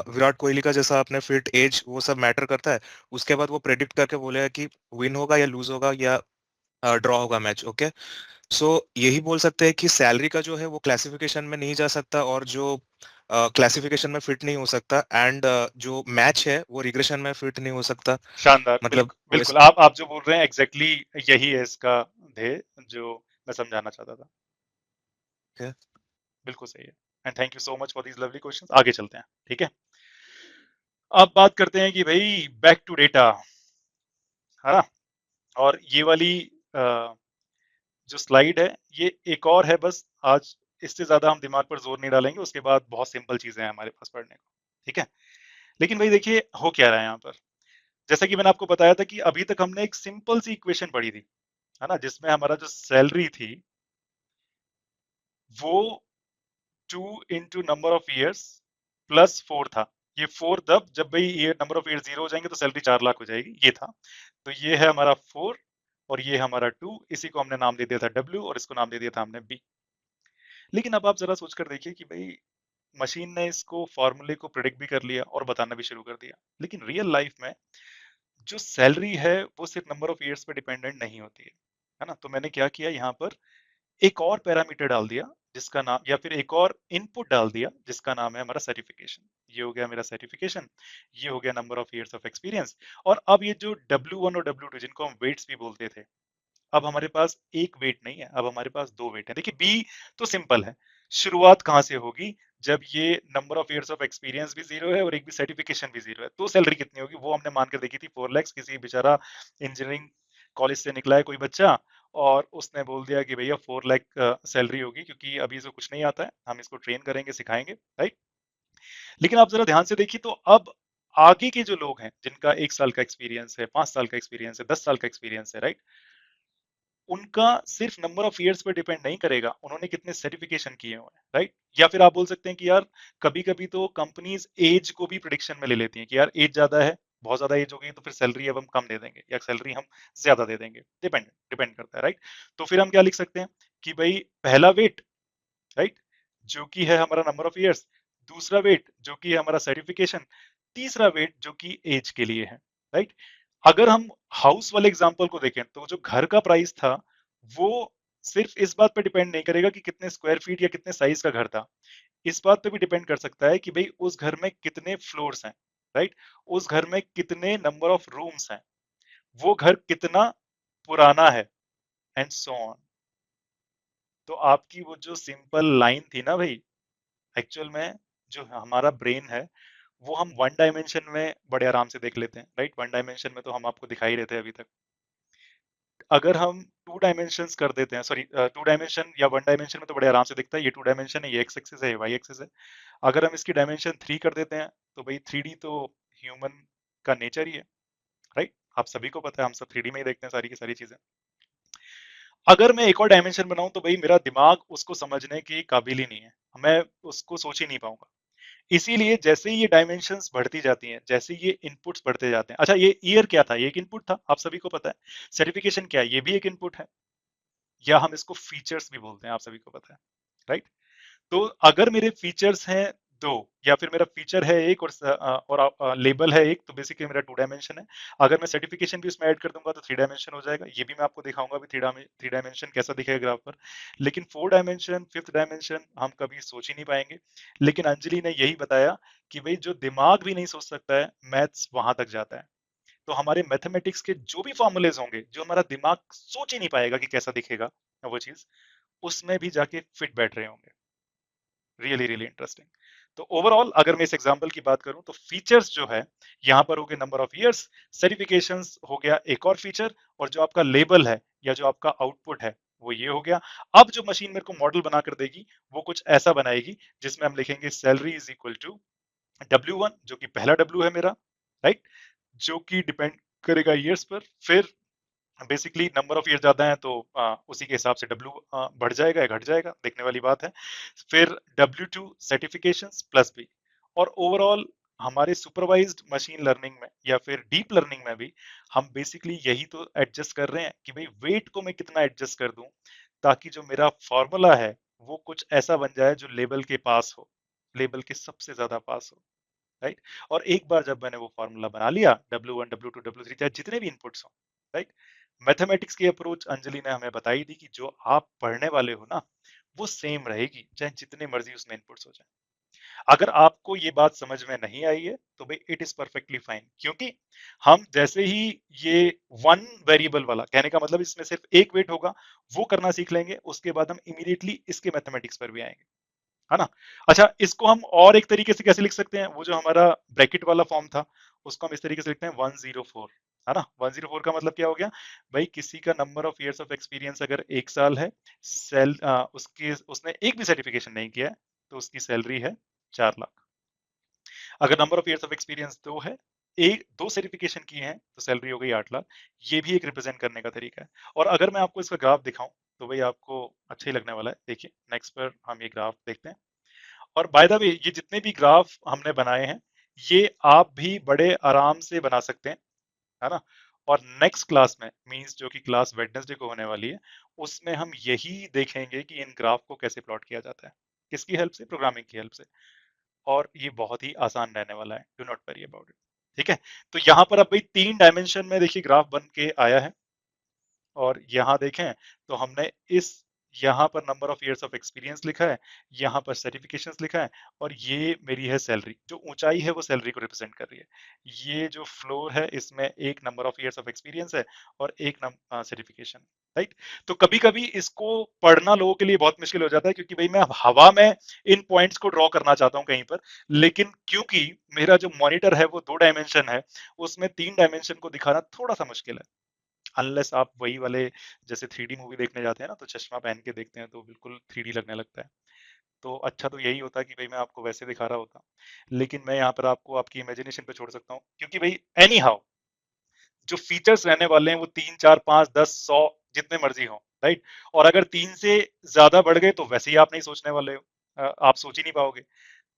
विराट कोहली का जैसा आपने फिट, एज, वो सब मैटर करता है। उसके बाद वो प्रेडिक्ट करके बोलेगा कि विन होगा या लूज होगा या ड्रॉ होगा मैच, ओके। सो यही बोल सकते हैं कि सैलरी का जो है वो क्लासिफिकेशन में नहीं जा सकता, और जो क्लासिफिकेशन में फिट नहीं हो सकता, एंड जो मैच है वो रिग्रेशन में फिट नहीं हो सकता, शानदार, मतलब बिल्कुल बिल्कुल, आप जो बोल रहे हैं एग्जैक्टली यही है इसका ध्येय जो मैं समझाना चाहता था। वैसे। बिल्कुल सही है। And thank you so much for these lovely questions. आगे चलते हैं, ठीक है। अब बात करते हैं कि भाई बैक टू डेटा, है ना। और ये वाली जो स्लाइड है, ये एक और है बस। आज इससे ज्यादा हम दिमाग पर जोर नहीं डालेंगे, उसके बाद बहुत सिंपल चीजें हैं हमारे पास पढ़ने को, ठीक है। लेकिन भाई देखिए हो क्या रहा है यहाँ पर। जैसा कि मैंने आपको बताया था कि अभी तक हमने एक सिंपल सी इक्वेशन पढ़ी थी, है ना, जिसमें हमारा जो सैलरी थी वो 2 into नंबर ऑफ ईयर्स +4 था। ये 4 तब जब भाई ये नंबर ऑफ ईयर 0 हो जाएंगे तो सैलरी 4 लाख हो जाएगी, ये था। तो ये है हमारा 4 और ये हमारा 2, इसी को हमने नाम दे दिया था W और इसको नाम दे दिया था हमने B। लेकिन अब आप जरा सोचकर देखिए कि भाई मशीन ने इसको फॉर्मूले को प्रिडिक्ट भी कर लिया और बताना भी शुरू कर दिया, लेकिन रियल लाइफ में जो सैलरी है वो सिर्फ नंबर ऑफ ईयर्स पे डिपेंडेंट नहीं होती है ना। तो मैंने क्या किया यहाँ पर, एक और पैरामीटर डाल दिया जिसका नाम, या फिर एक और इनपुट डाल दिया जिसका नाम है हमारा सर्टिफिकेशन। ये हो गया मेरा सर्टिफिकेशन, ये हो गया number of years of experience. और अब ये जो W1 और W2 जिनको हम वेट्स भी बोलते थे, अब हमारे पास एक वेट नहीं है, अब हमारे पास दो वेट है। देखिए बी तो सिंपल है, शुरुआत कहां से होगी, जब ये number of years of experience भी 0 है और एक भी सर्टिफिकेशन भी 0 है, तो सैलरी कितनी होगी वो हमने मान कर देखी थी 4 lakhs। किसी बेचारा इंजीनियरिंग कॉलेज से निकला है कोई बच्चा, और उसने बोल दिया कि भैया 4 लाख सैलरी होगी, क्योंकि अभी इसको कुछ नहीं आता है, हम इसको ट्रेन करेंगे, सिखाएंगे, राइट। लेकिन आप जरा ध्यान से देखिए तो अब आगे के जो लोग हैं जिनका 1 साल का एक्सपीरियंस है, 5 साल का एक्सपीरियंस है, 10 साल का एक्सपीरियंस है, राइट, उनका सिर्फ नंबर ऑफ ईयर्स पे डिपेंड नहीं करेगा उन्होंने कितने सर्टिफिकेशन किए हुए हैं, राइट। या फिर आप बोल सकते हैं कि यार कभी कभी तो कंपनीज एज को भी प्रिडिक्शन में ले लेती हैं कि यार एज ज्यादा है, बहुत ज्यादा एज हो गई तो फिर सैलरी अब हम कम दे देंगे या सैलरी हम ज्यादा दे देंगे, डिपेंड डिपेंड करता है, राइट। तो फिर हम क्या लिख सकते हैं कि भाई पहला वेट, राइट, जो कि है हमारा नंबर ऑफ ईयर्स, दूसरा वेट जो कि है हमारा सर्टिफिकेशन, तीसरा वेट जो कि एज के लिए है, राइट। अगर हम हाउस वाले एग्जांपल को देखें तो जो घर का प्राइस था वो सिर्फ इस बात पे डिपेंड नहीं करेगा कि कितने स्क्वायर फीट या कितने साइज का घर था, इस बात पे भी डिपेंड कर सकता है कि भाई उस घर में कितने फ्लोर्स हैं, राइट, उस घर में कितने नंबर ऑफ रूम्स हैं, वो घर कितना पुराना है, एंड सो ऑन। तो आपकी वो जो सिंपल लाइन थी ना भाई, एक्चुअल में जो हमारा ब्रेन है वो हम वन डायमेंशन में बड़े आराम से देख लेते हैं, राइट। वन डायमेंशन में तो हम आपको दिखाई देते हैं अभी तक। अगर हम टू डायमेंशंस कर देते हैं, सॉरी, टू डायमेंशन या वन डायमेंशन में तो बड़े आराम से दिखता है, ये टू डायमेंशन है, ये एक्स एक्सिस है, ये वाई एक्सिस है। अगर हम इसकी डायमेंशन 3 कर देते हैं तो भाई 3D तो ह्यूमन का नेचर ही है, राइट। आप सभी को पता है हम सब 3D में ही देखते हैं सारी की सारी चीजें। अगर मैं एक और डायमेंशन बनाऊं तो भाई मेरा दिमाग उसको समझने के काबिल ही नहीं है, मैं उसको सोच ही नहीं पाऊंगा। इसीलिए जैसे ही ये डायमेंशंस बढ़ती जाती हैं, जैसे ये इनपुट्स बढ़ते जाते हैं, अच्छा ये ईयर क्या था, ये एक इनपुट था, आप सभी को पता है। सर्टिफिकेशन क्या है, ये भी एक इनपुट है, या हम इसको फीचर्स भी बोलते हैं, आप सभी को पता है, राइट। तो अगर मेरे फीचर्स हैं दो, या फिर मेरा फीचर है एक और लेबल है एक, तो बेसिकली मेरा 2 डायमेंशन है। अगर मैं सर्टिफिकेशन भी उसमें ऐड कर दूंगा तो 3 डायमेंशन हो जाएगा। ये भी मैं आपको दिखाऊंगा भी 3 डायमेंशन कैसा दिखेगा ग्राफ पर। लेकिन 4 डायमेंशन, 5th डायमेंशन हम कभी सोच ही नहीं पाएंगे। लेकिन अंजलि ने यही बताया कि भाई जो दिमाग भी नहीं सोच सकता है, मैथ्स वहां तक जाता है। तो हमारे मैथमेटिक्स के जो भी फॉर्मूलेज होंगे, जो हमारा दिमाग सोच ही नहीं पाएगा कि कैसा दिखेगा वो चीज, उसमें भी जाके फिट बैठ रहे होंगे। Really really interesting. तो ओवरऑल अगर मैं इस एग्जांपल की बात करूं तो फीचर्स जो है यहां पर हो गए नंबर ऑफ इयर्स, सर्टिफिकेशंस हो गया एक और फीचर, और जो आपका लेबल है या जो आपका आउटपुट है वो ये हो गया। अब जो मशीन मेरे को मॉडल बनाकर देगी वो कुछ ऐसा बनाएगी जिसमें हम लिखेंगे salary is equal to W1, जो कि पहला W है मेरा, राइट, जो कि डिपेंड करेगा ईयर्स पर। फिर बेसिकली नंबर ऑफ ईयर ज्यादा है तो उसी के हिसाब से डब्ल्यू बढ़ जाएगा या घट जाएगा, देखने वाली बात है। फिर W2 सर्टिफिकेशंस प्लस बी। और ओवरऑल हमारे सुपरवाइज्ड मशीन लर्निंग में या फिर डीप लर्निंग में भी हम बेसिकली यही तो एडजस्ट कर रहे हैं कि भाई वेट को मैं कितना एडजस्ट कर दूं ताकि जो मेरा फॉर्मूला है वो कुछ ऐसा बन जाए जो लेवल के पास हो, लेवल के सबसे ज्यादा पास हो, राइट। और एक बार जब मैंने वो फॉर्मूला बना लिया, W1 W2 W3 चाहे जितने भी इनपुट्स हो, राइट, मैथमेटिक्स की अप्रोच अंजलि ने हमें बताई थी कि जो आप पढ़ने वाले हो ना वो सेम रहेगी चाहे जितने मर्जी उसमें इनपुट्स हो जाए। अगर आपको ये बात समझ में नहीं आई है तो भाई इट इज परफेक्टली फाइन, क्योंकि हम जैसे ही ये वन वेरिएबल वाला, कहने का मतलब इसमें सिर्फ एक वेट होगा, वो करना सीख लेंगे, उसके बाद हम इमीडिएटली इसके मैथमेटिक्स पर भी आएंगे, है ना। अच्छा, इसको हम और एक तरीके से कैसे लिख सकते हैं, वो जो हमारा ब्रैकेट वाला फॉर्म था उसको हम इस तरीके से लिखते हैं 104, है ना। 104 का मतलब क्या हो गया भाई, किसी का number of years of experience अगर 1 साल है, उसकी उसने एक भी सर्टिफिकेशन नहीं किया है तो उसकी सैलरी है 4 लाख। अगर number of years of experience 2 है, एक दो सर्टिफिकेशन की है तो सैलरी हो गई 8 लाख। ये भी एक रिप्रेजेंट करने का तरीका है। और अगर मैं आपको इसका ग्राफ दिखाऊं तो भाई आपको अच्छा ही लगने वाला है। देखिए नेक्स्ट पर हम ये ग्राफ देखते हैं। और बाय द वे ये जितने भी ग्राफ हमने बनाए हैं ये आप भी बड़े आराम से बना सकते हैं, है ना। और नेक्स्ट क्लास में, मींस जो कि क्लास वेडनेसडे को होने वाली है, उसमें हम यही देखेंगे कि इन ग्राफ को कैसे प्लॉट किया जाता है, किसकी हेल्प से, प्रोग्रामिंग की हेल्प से। और ये बहुत ही आसान रहने वाला है, do not worry about it. ठीक है, तो यहाँ पर अब भाई 3 डायमेंशन में देखिए ग्राफ बन के आया है। और यहाँ देखें तो हमने इस यहाँ पर number of years of experience लिखा है, यहाँ पर सर्टिफिकेशंस लिखा है, और ये मेरी है सैलरी, जो ऊंचाई है वो सैलरी को रिप्रेजेंट कर रही है। ये जो फ्लोर है इसमें एक number of years of experience है और एक सर्टिफिकेशन, राइट। तो कभी कभी इसको पढ़ना लोगों के लिए बहुत मुश्किल हो जाता है, क्योंकि भाई मैं हवा में इन पॉइंट्स को ड्रॉ करना चाहता हूँ कहीं पर, लेकिन क्योंकि मेरा जो मॉनिटर है वो 2 डायमेंशन है, उसमें 3 डायमेंशन को दिखाना थोड़ा सा मुश्किल है। अनलेस आप वही वाले जैसे 3D मूवी देखने जाते हैं ना, तो चश्मा पहन के देखते हैं तो बिल्कुल 3D लगने लगता है। तो अच्छा तो यही होता कि भाई मैं आपको वैसे दिखा रहा होता, लेकिन मैं यहाँ पर आपको आपकी इमेजिनेशन पे छोड़ सकता हूँ, क्योंकि भाई एनी हाउ जो फीचर्स रहने वाले हैं वो 3 4 5 10 100 जितने मर्जी हो, राइट। और अगर 3 से ज्यादा बढ़ गए तो वैसे ही आप नहीं सोचने वाले हो, आप सोच ही नहीं पाओगे।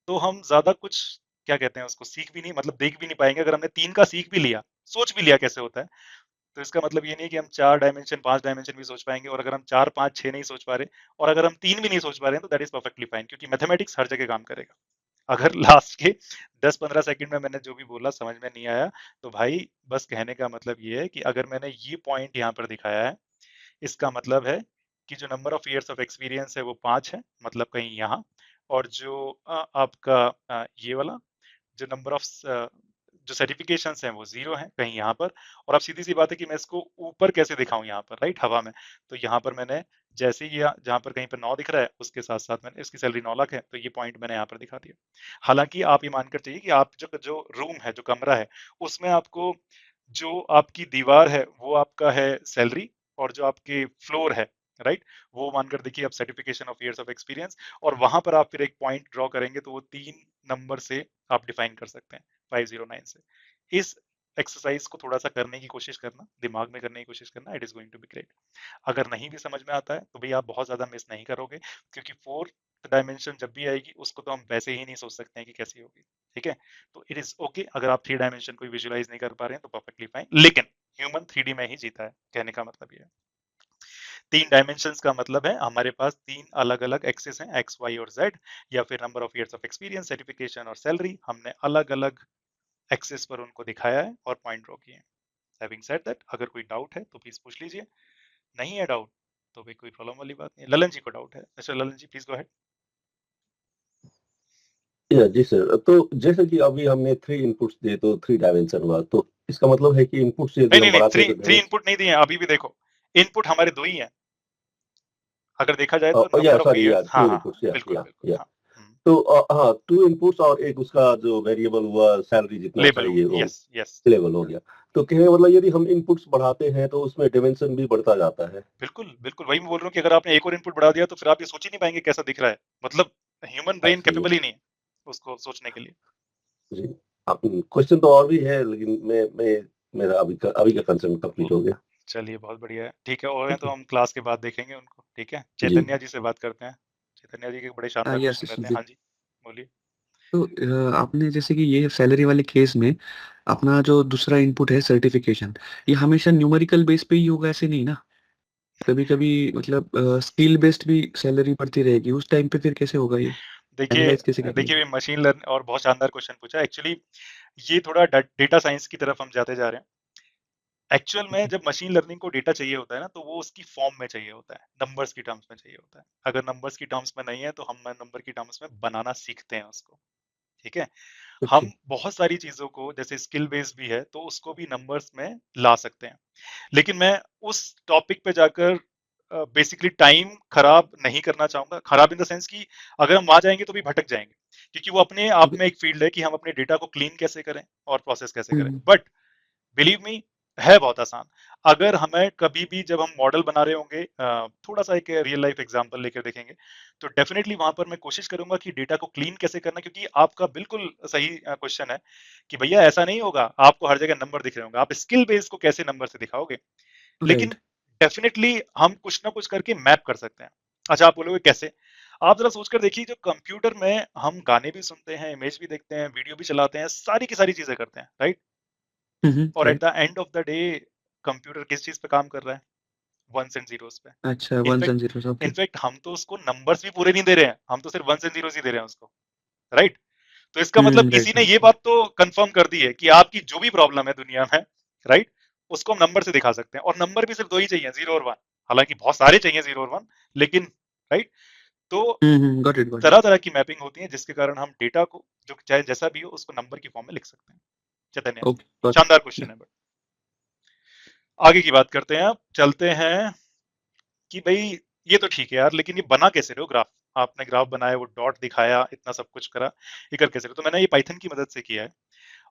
तो हम ज्यादा कुछ, क्या कहते हैं उसको, सीख भी नहीं, मतलब देख भी नहीं पाएंगे। अगर हमने 3 का सीख भी लिया, सोच भी लिया कैसे होता है, तो इसका मतलब ये नहीं कि हम 4 डायमेंशन 5 डायमेंशन भी सोच पाएंगे। और अगर हम 4 5 6 नहीं सोच पा रहे, और अगर हम 3 भी नहीं सोच पा रहे हैं, तो दैट इज परफेक्टली फाइन, क्योंकि मैथमेटिक्स हर जगह काम करेगा। अगर लास्ट के 10 15 सेकंड में मैंने जो भी बोला समझ में नहीं आया, तो भाई बस कहने का मतलब ये है कि अगर मैंने ये पॉइंट यहाँ पर दिखाया है, इसका मतलब है कि जो number of years of experience है वो 5 है, मतलब कहीं यहाँ। और जो आपका ये वाला जो नंबर ऑफ जो सर्टिफिकेशंस हैं वो 0 हैं कहीं यहाँ पर। और अब सीधी सी बात है कि मैं इसको ऊपर कैसे दिखाऊं यहाँ पर, राइट, हवा में। तो यहाँ पर मैंने जैसे ही जहाँ पर कहीं पर 9 दिख रहा है उसके साथ साथ मैंने, इसकी सैलरी 9 लाख है तो ये पॉइंट मैंने यहाँ पर दिखा दिया। हालांकि आप ये मानकर चाहिए कि आप जो जो रूम है, जो कमरा है, उसमें आपको जो आपकी दीवार है वो आपका है सैलरी, और जो आपके फ्लोर है, राइट, वो मानकर देखिए आप certification of years of experience. और वहां पर आप फिर एक पॉइंट ड्रॉ करेंगे तो वो 3 नंबर से आप डिफाइन कर सकते हैं, 509 से। इस एक्सरसाइज को थोड़ा सा करने की कोशिश करना, दिमाग में करने की कोशिश करना, it is going to be great. अगर नहीं भी समझ में आता है तो भाई आप बहुत ज्यादा मिस नहीं करोगे, क्योंकि 4th डायमेंशन जब भी आएगी उसको तो हम वैसे ही नहीं सोच सकते हैं कि कैसी होगी। ठीक है, तो इट इज ओके अगर आप 3 डायमेंशन को विजुलाइज नहीं कर पा रहे हैं तो परफेक्टली फाइन, लेकिन ह्यूमन 3D में ही जीता है, कहने का मतलब ये है। 3 डायमेंशंस का मतलब है हमारे पास 3 अलग अलग एक्सिस हैं, एक्स वाई और जेड, या फिर number of years of experience, certification और सैलरी। हमने अलग अलग एक्सिस पर उनको दिखाया है और पॉइंट ड्रॉ किए हैं। हैविंग सेड दैट, अगर कोई डाउट है तो प्लीज पूछ लीजिए, नहीं है डाउट तो भी कोई प्रॉब्लम वाली बात नहीं है। ललन जी को डाउट है, mister Lalan ji please go ahead. जी सर, तो जैसे कि अभी हमने 3 इनपुट्स दिए तो 3 डायमेंशन हुआ, तो इसका मतलब है कि इनपुट्स यदि नहीं हम नहीं नहीं, बढ़ाते थ्री हैं तो थ्री इनपुट नहीं दिए हैं अभी भी। देखो इनपुट हमारे 2 ही हैं, अगर देखा जाए तो या नंबर ऑफ सॉरी ईयर्स। हाँ 2 हाँ, इनपुट्स, बिल्कुल बिल्कुल, या हाँ। तो हाँ 2 इनपुट्स और एक उसका जो वेरिएबल हुआ सैलरी जितना लेबल चाहिए हुआ, वो यस यस, लेवल हो गया। तो कहने का मतलब यदि हम इनपुट्स बढ़ाते हैं तो उसमें डायमेंशन भी बढ़ता जाता है। बिल्कुल बिल्कुल, वही मैं बोल रहा हूँ कि अगर आपने एक और इनपुट बढ़ा दिया तो फिर आप ये सोच ही नहीं पाएंगे कैसा दिख रहा है। मतलब ह्यूमन ब्रेन सही है कैपेबल ही नहीं है उसको सोचने के लिए। जी। क्वेश्चन तो और भी है लेकिन मैं मेरा अभी का कंसर्न कंप्लीट हो गया। चलिए बहुत बढ़िया है, ठीक है। और हैं ठीक तो है हम क्लास के बाद देखेंगे उनको, ठीक है। जी। चैतन्या जी से बात करते हैं। चैतन्या जी के बड़े शानदार यस क्वेश्चन रहते हैं। जी। हाँ जी, बोलिए। तो आपने जैसे कि ये सैलरी वाले केस में अपना जो दूसरा इनपुट है सर्टिफिकेशन, ये हमेशा न्यूमेरिकल बेस पे ही होगा ऐसे नहीं ना? कभी कभी मतलब स्किल बेस्ड भी सैलरी बढ़ती रहेगी, उस टाइम पे फिर कैसे होगा ये? देखिए एनालाइज कैसे करेंगे? देखिए मशीन लर्न, और बहुत शानदार क्वेश्चन पूछा एक्चुअली। ये थोड़ा डेटा साइंस की तरफ हम जाते जा रहे हैं। एक्चुअल में जब मशीन लर्निंग को डेटा चाहिए होता है ना, तो वो उसकी फॉर्म में चाहिए होता है, नंबर्स की टर्म्स में चाहिए होता है। अगर नंबर्स की टर्म्स में नहीं है तो हम नंबर की टर्म्स में बनाना सीखते हैं उसको, ठीक है। ओके। हम बहुत सारी चीजों को, जैसे स्किल बेस्ड भी है तो उसको भी नंबर्स में ला सकते हैं। लेकिन मैं उस टॉपिक पे जाकर बेसिकली टाइम खराब नहीं करना चाहूंगा। खराब इन द सेंस कि अगर हम वहां जाएंगे तो भी भटक जाएंगे, क्योंकि वो अपने आप में एक फील्ड है कि हम अपने डेटा को क्लीन कैसे करें और प्रोसेस कैसे करें। हम्म। बट बिलीव मी, है बहुत आसान। अगर हमें कभी भी जब हम मॉडल बना रहे होंगे, थोड़ा सा एक रियल लाइफ एग्जांपल लेकर देखेंगे, तो डेफिनेटली वहां पर मैं कोशिश करूंगा कि डेटा को क्लीन कैसे करना। क्योंकि आपका बिल्कुल सही क्वेश्चन है कि भैया ऐसा नहीं होगा आपको हर जगह नंबर दिख रहे होंगे, आप स्किल बेस को कैसे नंबर से दिखाओगे। लेकिन राइट। डेफिनेटली हम कुछ ना कुछ करके मैप कर सकते हैं। अच्छा, आप बोलोगे कैसे? आप जरा सोचकर देखिए, जो कंप्यूटर में हम गाने भी सुनते हैं, इमेज भी देखते हैं, वीडियो भी चलाते हैं, सारी की सारी चीजें करते हैं, राइट। और at right. The end of the day computer किस चीज पे काम कर रहा है? वंस एंड जीरोस पे। अच्छा, ones in fact and zeros, okay. In fact हम तो उसको नंबर्स भी पूरे नहीं दे रहे हैं, हम तो सिर्फ वंस एंड जीरोस ही दे रहे हैं उसको, राइट। तो इसका मतलब किसी राइट ने राइट। ये बात तो कंफर्म कर दी है कि आपकी जो भी प्रॉब्लम है दुनिया में, राइट, उसको हम नंबर से दिखा सकते हैं। और नंबर भी सिर्फ 2 ही चाहिए, 0 और 1। हालांकि बहुत सारे चाहिए 0 और 1, लेकिन राइट। तो गॉट इट गॉट इट। तरह तरह की मैपिंग होती है जिसके कारण हम डेटा को, जो चाहे जैसा भी हो, उसको नंबर की फॉर्म में लिख सकते हैं। चैतन्य जी, ओके गॉट शानदार क्वेश्चन इट। है। बट आगे की बात करते हैं, अब चलते हैं कि भाई ये तो ठीक है यार, लेकिन ये बना कैसे रहे हो ग्राफ? आपने ग्राफ बनाया, वो डॉट दिखाया, इतना सब कुछ करा, ये कर कैसे रहे हो? तो मैंने ये पाइथन की मदद से किया है।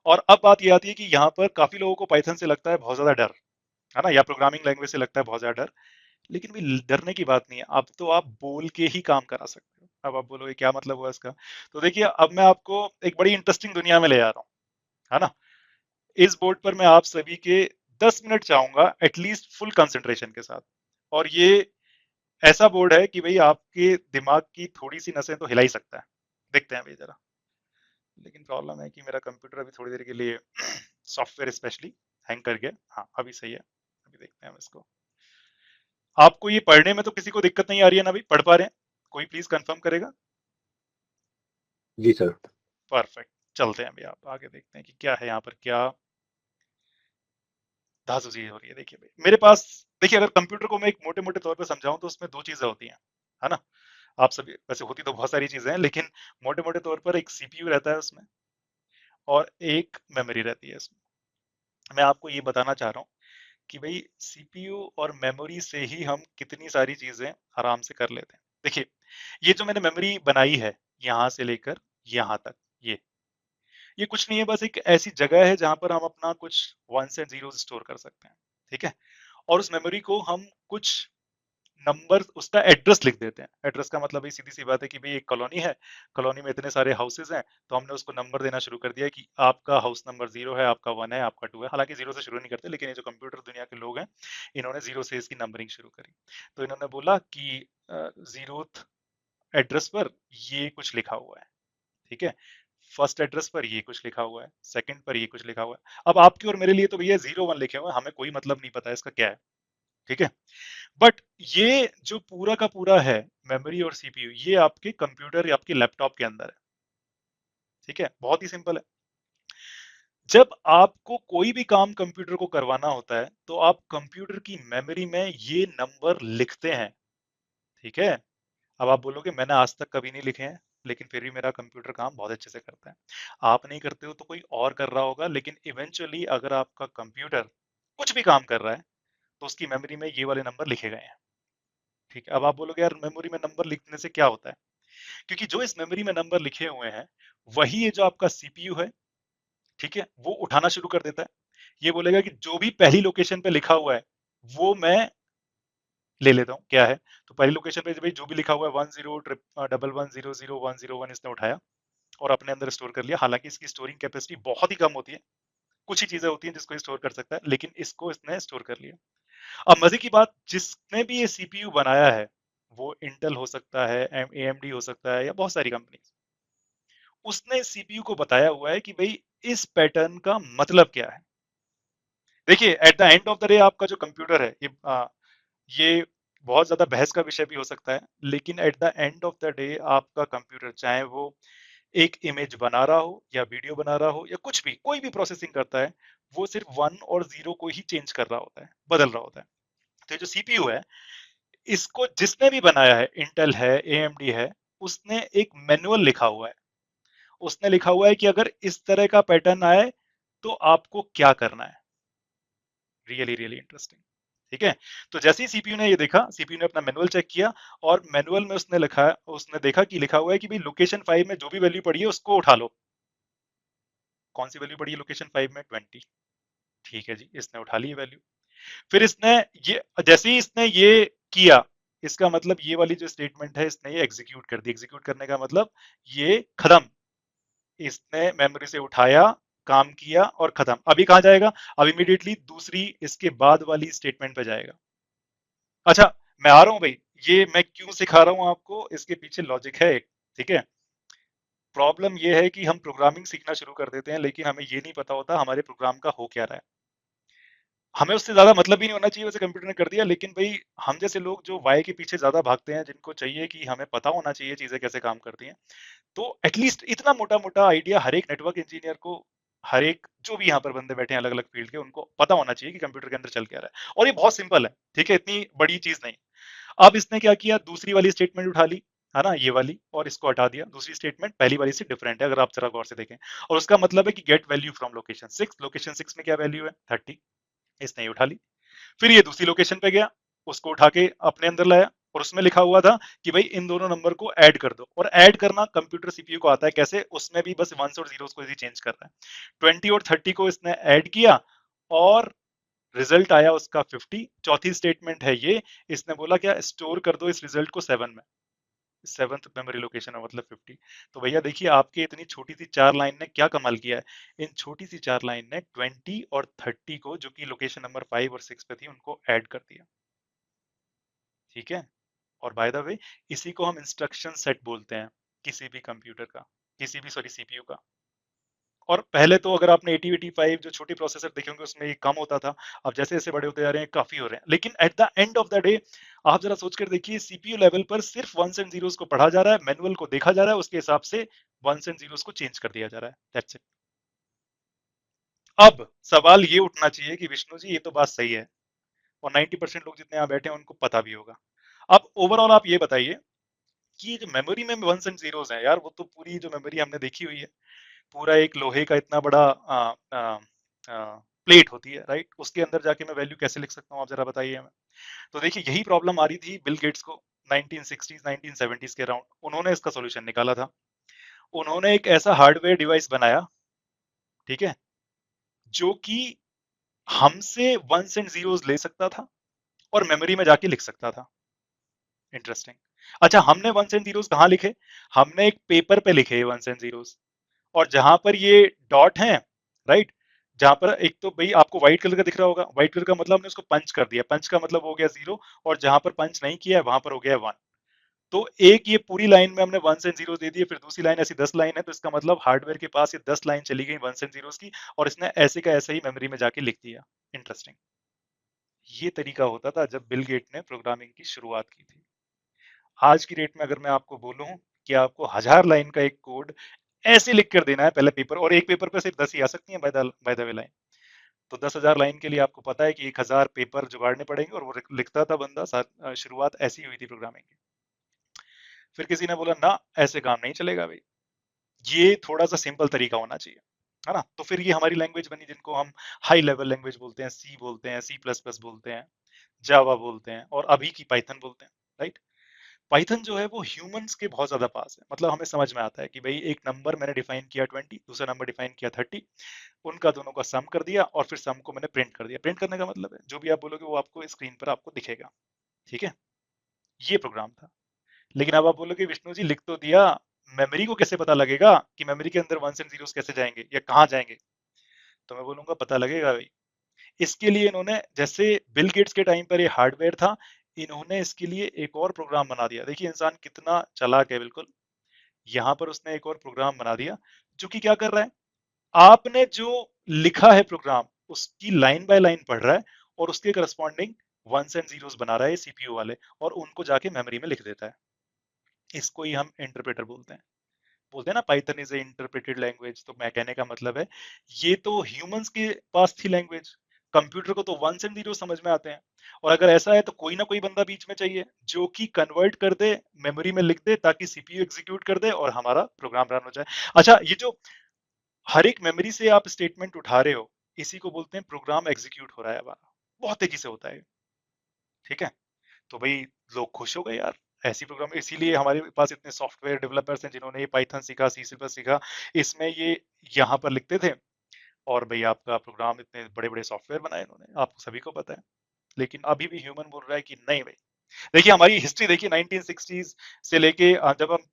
और अब बात ये आती है कि यहाँ पर काफी लोगों को पाइथन से लगता है बहुत ज्यादा डर, है ना, या प्रोग्रामिंग लैंग्वेज से लगता है बहुत ज्यादा डर। लेकिन भी डरने की बात नहीं है, अब तो आप बोल के ही काम करा सकते हो। अब आप बोलोगे क्या मतलब हुआ इसका? तो देखिए, अब मैं आपको एक बड़ी इंटरेस्टिंग दुनिया में ले आ रहा हूँ, है ना। इस बोर्ड पर मैं आप सभी के 10 मिनट चाहूंगा एटलीस्ट फुल कंसंट्रेशन के साथ। और ये ऐसा बोर्ड है कि भाई आपके दिमाग की थोड़ी सी नसें तो हिला ही सकता है। देखते हैं भाई जरा। लेकिन प्रॉब्लम है कि मेरा कंप्यूटर अभी थोड़ी देर के लिए सॉफ्टवेयर स्पेशली हैंग कर गया। हाँ अभी सही है, अभी देखते हैं हम इसको। आपको ये पढ़ने में तो किसी को दिक्कत नहीं आ रही है ना? भाई पढ़ पा रहे हैं? कोई प्लीज कंफर्म करेगा? जी सर। परफेक्ट। चलते हैं भैया, आप आगे देखते हैं कि क्या है यहाँ पर, क्या धांसू हो रही है। देखिए भाई मेरे पास, देखिए अगर कंप्यूटर को मैं एक मोटे मोटे तौर पर समझाऊं तो उसमें 2 चीजें होती हैं, है ना। आप सभी वैसे होती तो बहुत सारी चीजें हैं, लेकिन मोटे मोटे तौर पर एक सीपीयू रहता है उसमें, और एक मेमोरी रहती है इसमें। मैं आपको ये बताना चाह रहा हूँ कि भाई सीपीयू और मेमोरी से ही हम कितनी सारी चीजें आराम से कर लेते हैं। देखिए, ये जो मैंने मेमोरी बनाई है यहाँ से लेकर यहाँ तक, ये कुछ नहीं है, बस एक ऐसी जगह है जहां पर हम अपना कुछ वंस एंड जीरोस स्टोर कर सकते हैं, ठीक है। और उस मेमोरी को हम कुछ नंबर, उसका एड्रेस लिख देते हैं। एड्रेस का मतलब ये सीधी सी बात है कि भाई एक कॉलोनी है, कॉलोनी में इतने सारे हाउसेज हैं, तो हमने उसको नंबर देना शुरू कर दिया कि आपका हाउस नंबर 0 है, आपका 1 है, आपका 2 है। हालांकि 0 से शुरू नहीं करते, लेकिन ये जो कंप्यूटर दुनिया के लोग हैं, इन्होंने 0 से इसकी नंबरिंग शुरू करी। तो इन्होंने बोला कि 0th एड्रेस पर ये कुछ लिखा हुआ है, ठीक है। फर्स्ट एड्रेस पर ये कुछ लिखा हुआ है, सेकंड पर ये कुछ लिखा हुआ है। अब आपकी और मेरे लिए तो भैया 0 1 लिखे हुए हैं, हमें कोई मतलब नहीं पता है इसका क्या है, ठीक है। बट ये जो पूरा का पूरा है मेमोरी और सीपीयू, ये आपके कंप्यूटर या आपके लैपटॉप के अंदर है। ठीक है, बहुत ही सिंपल है। जब आपको कोई भी काम कंप्यूटर को करवाना होता है तो आप कंप्यूटर की मेमोरी में ये नंबर लिखते हैं। ठीक है, अब आप बोलोगे मैंने आज तक कभी नहीं लिखे हैं, लेकिन फिर भी मेरा कंप्यूटर काम बहुत अच्छे से करता है। आप नहीं करते हो तो कोई और कर रहा होगा, लेकिन इवेंचुअली अगर आपका कंप्यूटर कुछ भी काम कर रहा है तो उसकी मेमोरी में ये वाले नंबर लिखे गए हैं। ठीक है, अब आप बोलोगे यार मेमोरी में नंबर लिखने से क्या होता है? क्योंकि जो इस मेमोरी में नंबर लिखे हुए हैं वही ये जो आपका सीपीयू है, ठीक है, वो उठाना शुरू कर देता है। ये बोलेगा कि जो भी पहली लोकेशन पे लिखा हुआ है वो मैं ले लेता हूँ, क्या है। तो पहली लोकेशन पे भाई जो भी लिखा हुआ है 1011001001 इसने उठाया और अपने अंदर स्टोर कर लिया। हालांकि इसकी स्टोरिंग कैपेसिटी बहुत ही कम होती है, कुछ ही चीजें होती हैं जिसको स्टोर कर सकता है, लेकिन इसको इसने स्टोर कर लिया। अब मजे की बात, जिसने भी ये सीपीयू बनाया है वो इंटेल हो सकता है, एएमडी हो सकता है, या बहुत सारी कंपनी, उसने सीपीयू को बताया हुआ है कि भाई इस पैटर्न का मतलब क्या है। देखिए at the end of the day आपका जो कंप्यूटर है ये बहुत ज्यादा बहस का विषय भी हो सकता है, लेकिन at the end of the day आपका कंप्यूटर चाहे वो एक इमेज बना रहा हो या वीडियो बना रहा हो या कुछ भी, कोई भी प्रोसेसिंग करता है, वो सिर्फ 1 और 0 को ही चेंज कर रहा होता है, बदल रहा होता है। तो ये जो सीपीयू है, इसको जिसने भी बनाया है, इंटेल है, एएमडी है, उसने एक मैनुअल लिखा हुआ है। उसने लिखा हुआ है कि अगर इस तरह का पैटर्न आए तो आपको क्या करना है। Really really interesting. ठीक है, तो जैसे ही सीपीयू ने ये देखा, सीपीयू ने अपना मैनुअल चेक किया और मैनुअल में उसने लिखा, उसने देखा कि लिखा हुआ है कि भाई लोकेशन 5 में जो भी वैल्यू पड़ी है उसको उठा लो। कौन सी वैल्यू पड़ी है लोकेशन 5 में? 20। ठीक है जी, इसने उठा ली वैल्यू। फिर इसने ये, जैसे ही इसने ये किया, इसका मतलब ये वाली जो स्टेटमेंट है इसने ये एग्जीक्यूट कर दी। एग्जीक्यूट करने का मतलब ये खत्म, इसने मेमोरी से उठाया, काम किया और खत्म। अभी कहां जाएगा? अब इमीडिएटली दूसरी इसके बाद वाली स्टेटमेंट पे जाएगा। अच्छा, मैं आ रहा हूं भाई, ये मैं क्यों सिखा रहा हूं आपको, इसके पीछे लॉजिक है एक। ठीक है, प्रॉब्लम ये है कि हम प्रोग्रामिंग सीखना शुरू कर देते हैं लेकिन हमें ये नहीं पता होता हमारे प्रोग्राम का हो क्या रहा है। हमें उससे ज्यादा मतलब ही नहीं होना चाहिए, वैसे कंप्यूटर ने कर दिया, लेकिन भाई हम जैसे लोग जो वाई के पीछे ज्यादा भागते हैं, जिनको चाहिए कि हमें पता होना चाहिए चीजें कैसे काम करती हैं, तो एटलीस्ट इतना मोटा मोटा आइडिया हर एक नेटवर्क इंजीनियर को, हर एक जो भी यहाँ पर बंदे बैठे हैं अलग अलग फील्ड के, उनको पता होना चाहिए कि कंप्यूटर के अंदर चल क्या रहा है। और ये बहुत सिंपल है, ठीक है, इतनी बड़ी चीज नहीं। अब इसने क्या किया, दूसरी वाली स्टेटमेंट उठा ली, है ना, ये वाली, और इसको हटा दिया। दूसरी स्टेटमेंट पहली वाली से डिफरेंट है अगर आप जरा गौर से देखें, और उसका मतलब है कि get value from location 6। Location 6 में क्या वैल्यू है? 30। इसने ये उठा ली। फिर ये दूसरी लोकेशन पे गया, उसको उठा के अपने अंदर लाया, और उसमें लिखा हुआ था कि भाई इन दोनों नंबर को ऐड कर दो। और ऐड करना कंप्यूटर सीपीयू को आता है कैसे, उसमें भी बस 1s और 0s को ही चेंज कर रहा है। 20 और 30 को इसने ऐड किया और रिजल्ट आया उसका 50। चौथी स्टेटमेंट है ये, इसने बोला क्या, स्टोर कर दो इस रिजल्ट को 7 में। 7th मेमोरी लोकेशन है, मतलब 50। तो भैया देखिए आपके इतनी छोटी सी 4 लाइन ने क्या कमाल किया है। इन छोटी सी 4 लाइन ने 20 और 30 को, जो कि लोकेशन नंबर 5 और 6 पे थी, उनको ऐड कर दिया। ठीक है, और बाय द वे इसी को हम इंस्ट्रक्शन सेट बोलते हैं, किसी भी कंप्यूटर का, किसी भी, सॉरी, सीपीयू का। और पहले तो अगर आपने 8085 जो छोटे प्रोसेसर देखे होंगे उसमें ये कम होता था, अब जैसे जैसे बड़े होते जा रहे हैं काफी हो रहे हैं। लेकिन at the end of the day आप जरा सोच कर देखिए, सीपीयू लेवल पर सिर्फ 1s एंड 0s को पढ़ा जा रहा है, मैनुअल को देखा जा रहा है, उसके हिसाब से 1s एंड 0s को चेंज कर दिया जा रहा है, दैट्स इट। अब सवाल ये उठना चाहिए कि विष्णु जी ये तो बात सही है, और 90% लोग जितने यहाँ बैठे हैं उनको पता भी होगा। अब ओवरऑल आप ये बताइए कि जो मेमोरी में 1s एंड 0s है यार, वो तो पूरी जो मेमोरी हमने देखी हुई है, पूरा एक लोहे का इतना बड़ा प्लेट होती है, राइट, उसके अंदर जाके मैं वैल्यू कैसे लिख सकता हूँ, आप जरा बताइए हमें। तो देखिए यही प्रॉब्लम आ रही थी बिल गेट्स को 1960s 1970s के अराउंड। उन्होंने इसका सोल्यूशन निकाला था। उन्होंने एक ऐसा हार्डवेयर डिवाइस बनाया, ठीक है, जो कि हमसे 1s एंड 0s ले सकता था और मेमोरी में जाके लिख सकता था। इंटरेस्टिंग। अच्छा, हमने 1s एंड 0s कहाँ लिखे? हमने एक पेपर पे लिखे 1s एंड 0s, और जहां पर ये डॉट हैं, राइट, जहां पर एक तो भाई आपको व्हाइट कलर का दिख रहा होगा, व्हाइट कलर का मतलब हमने उसको पंच कर दिया, पंच का मतलब हो गया 0, और जहां पर पंच नहीं किया है वहां पर हो गया 1। तो एक ये पूरी लाइन में हमने 1s एंड 0s दे दिए, फिर दूसरी लाइन ऐसी 10 लाइन है, तो इसका मतलब हार्डवेयर के पास ये 10 लाइन चली गई 1s एंड 0s की, और इसने ऐसे का ऐसे ही मेमोरी में जाके लिख दिया। इंटरेस्टिंग। ये तरीका होता था जब बिल गेट ने प्रोग्रामिंग की शुरुआत की थी। आज की डेट में अगर मैं आपको बोलूं कि आपको 1000 लाइन का एक कोड ऐसे लिख कर देना है पहले पेपर, और एक पेपर पे सिर्फ 10 ही आ सकती है बाय द वे लाइन, तो 10,000 लाइन के लिए आपको पता है कि 1000 पेपर जुगाड़ने पड़ेंगे, और वो लिखता था बंदा। शुरुआत ऐसी हुई थी प्रोग्रामिंग की। फिर किसी ने बोला ना, ऐसे काम नहीं चलेगा भाई, ये थोड़ा सा सिंपल तरीका होना चाहिए, है ना। तो फिर ये हमारी लैंग्वेज बनी जिनको हम हाई लेवल लैंग्वेज बोलते हैं, सी बोलते हैं, C++ बोलते हैं, जावा बोलते हैं, और अभी की पाइथन बोलते हैं, राइट। पाइथन जो है वो ह्यूमंस के बहुत ज्यादा पास है। मतलब हमें समझ में आता है कि भाई एक नंबर मैंने डिफाइन किया 20, दूसरा नंबर डिफाइन किया 30, उनका दोनों का सम कर दिया, और फिर सम को मैंने प्रिंट कर दिया। प्रिंट करने का मतलब है जो भी आप बोलोगे वो आपको स्क्रीन पर आपको दिखेगा, ठीक है। ये प्रोग्राम था। लेकिन अब आप बोलोगे विष्णु जी लिख तो दिया, मेमोरी को कैसे पता लगेगा कि मेमोरी के अंदर वंस एंड जीरोस कैसे जाएंगे या कहाँ जाएंगे? तो मैं बोलूंगा पता लगेगा भाई। इसके लिए इन्होंने, जैसे बिल गेट्स के टाइम पर ये हार्डवेयर था, इन्होंने इसके लिए एक और प्रोग्राम बना दिया। देखिए इंसान कितना चालाक है, बिल्कुल। यहां पर उसने एक और प्रोग्राम बना दिया जो कि क्या कर रहा है, आपने जो लिखा है प्रोग्राम उसकी लाइन बाय लाइन पढ़ रहा है, और उसके करस्पॉन्डिंग वंस एंड जीरोस बना रहा है सीपीयू वाले, और उनको जाके मेमोरी में लिख देता है। इसको ही हम इंटरप्रेटर बोलते हैं। बोलते हैं ना Python is a interpreted language, तो मैं कहने का मतलब है ये तो ह्यूमंस के पास थी लैंग्वेज, कंप्यूटर को तो वंस एंड जीरो समझ में आते हैं। और अगर ऐसा है तो कोई ना कोई बंदा बीच में चाहिए जो कि कन्वर्ट कर दे, मेमोरी में लिख दे, ताकि सीपीयू एग्जीक्यूट कर दे और हमारा प्रोग्राम रन हो जाए। अच्छा, ये जो हर एक मेमोरी से आप स्टेटमेंट उठा रहे हो, इसी को बोलते हैं प्रोग्राम एग्जीक्यूट हो रहा है हमारा। बहुत तेजी से होता है, ठीक है। तो भाई लोग खुश हो गए यार, ऐसी प्रोग्राम। इसीलिए हमारे पास इतने सॉफ्टवेयर डेवलपर्स हैं जिन्होंने ये पाइथन सीखा, C++ सीखा। इसमें ये यहाँ पर लिखते थे, और भाई आपका प्रोग्राम, इतने बड़े बड़े सॉफ्टवेयर बनाए इन्होंने, आपको सभी को पता है। लेकिन अभी भी ह्यूमन बोल रहा है कि नहीं भाई। देखिए हमारी हिस्ट्री देखिए 1960s से लेके जब हम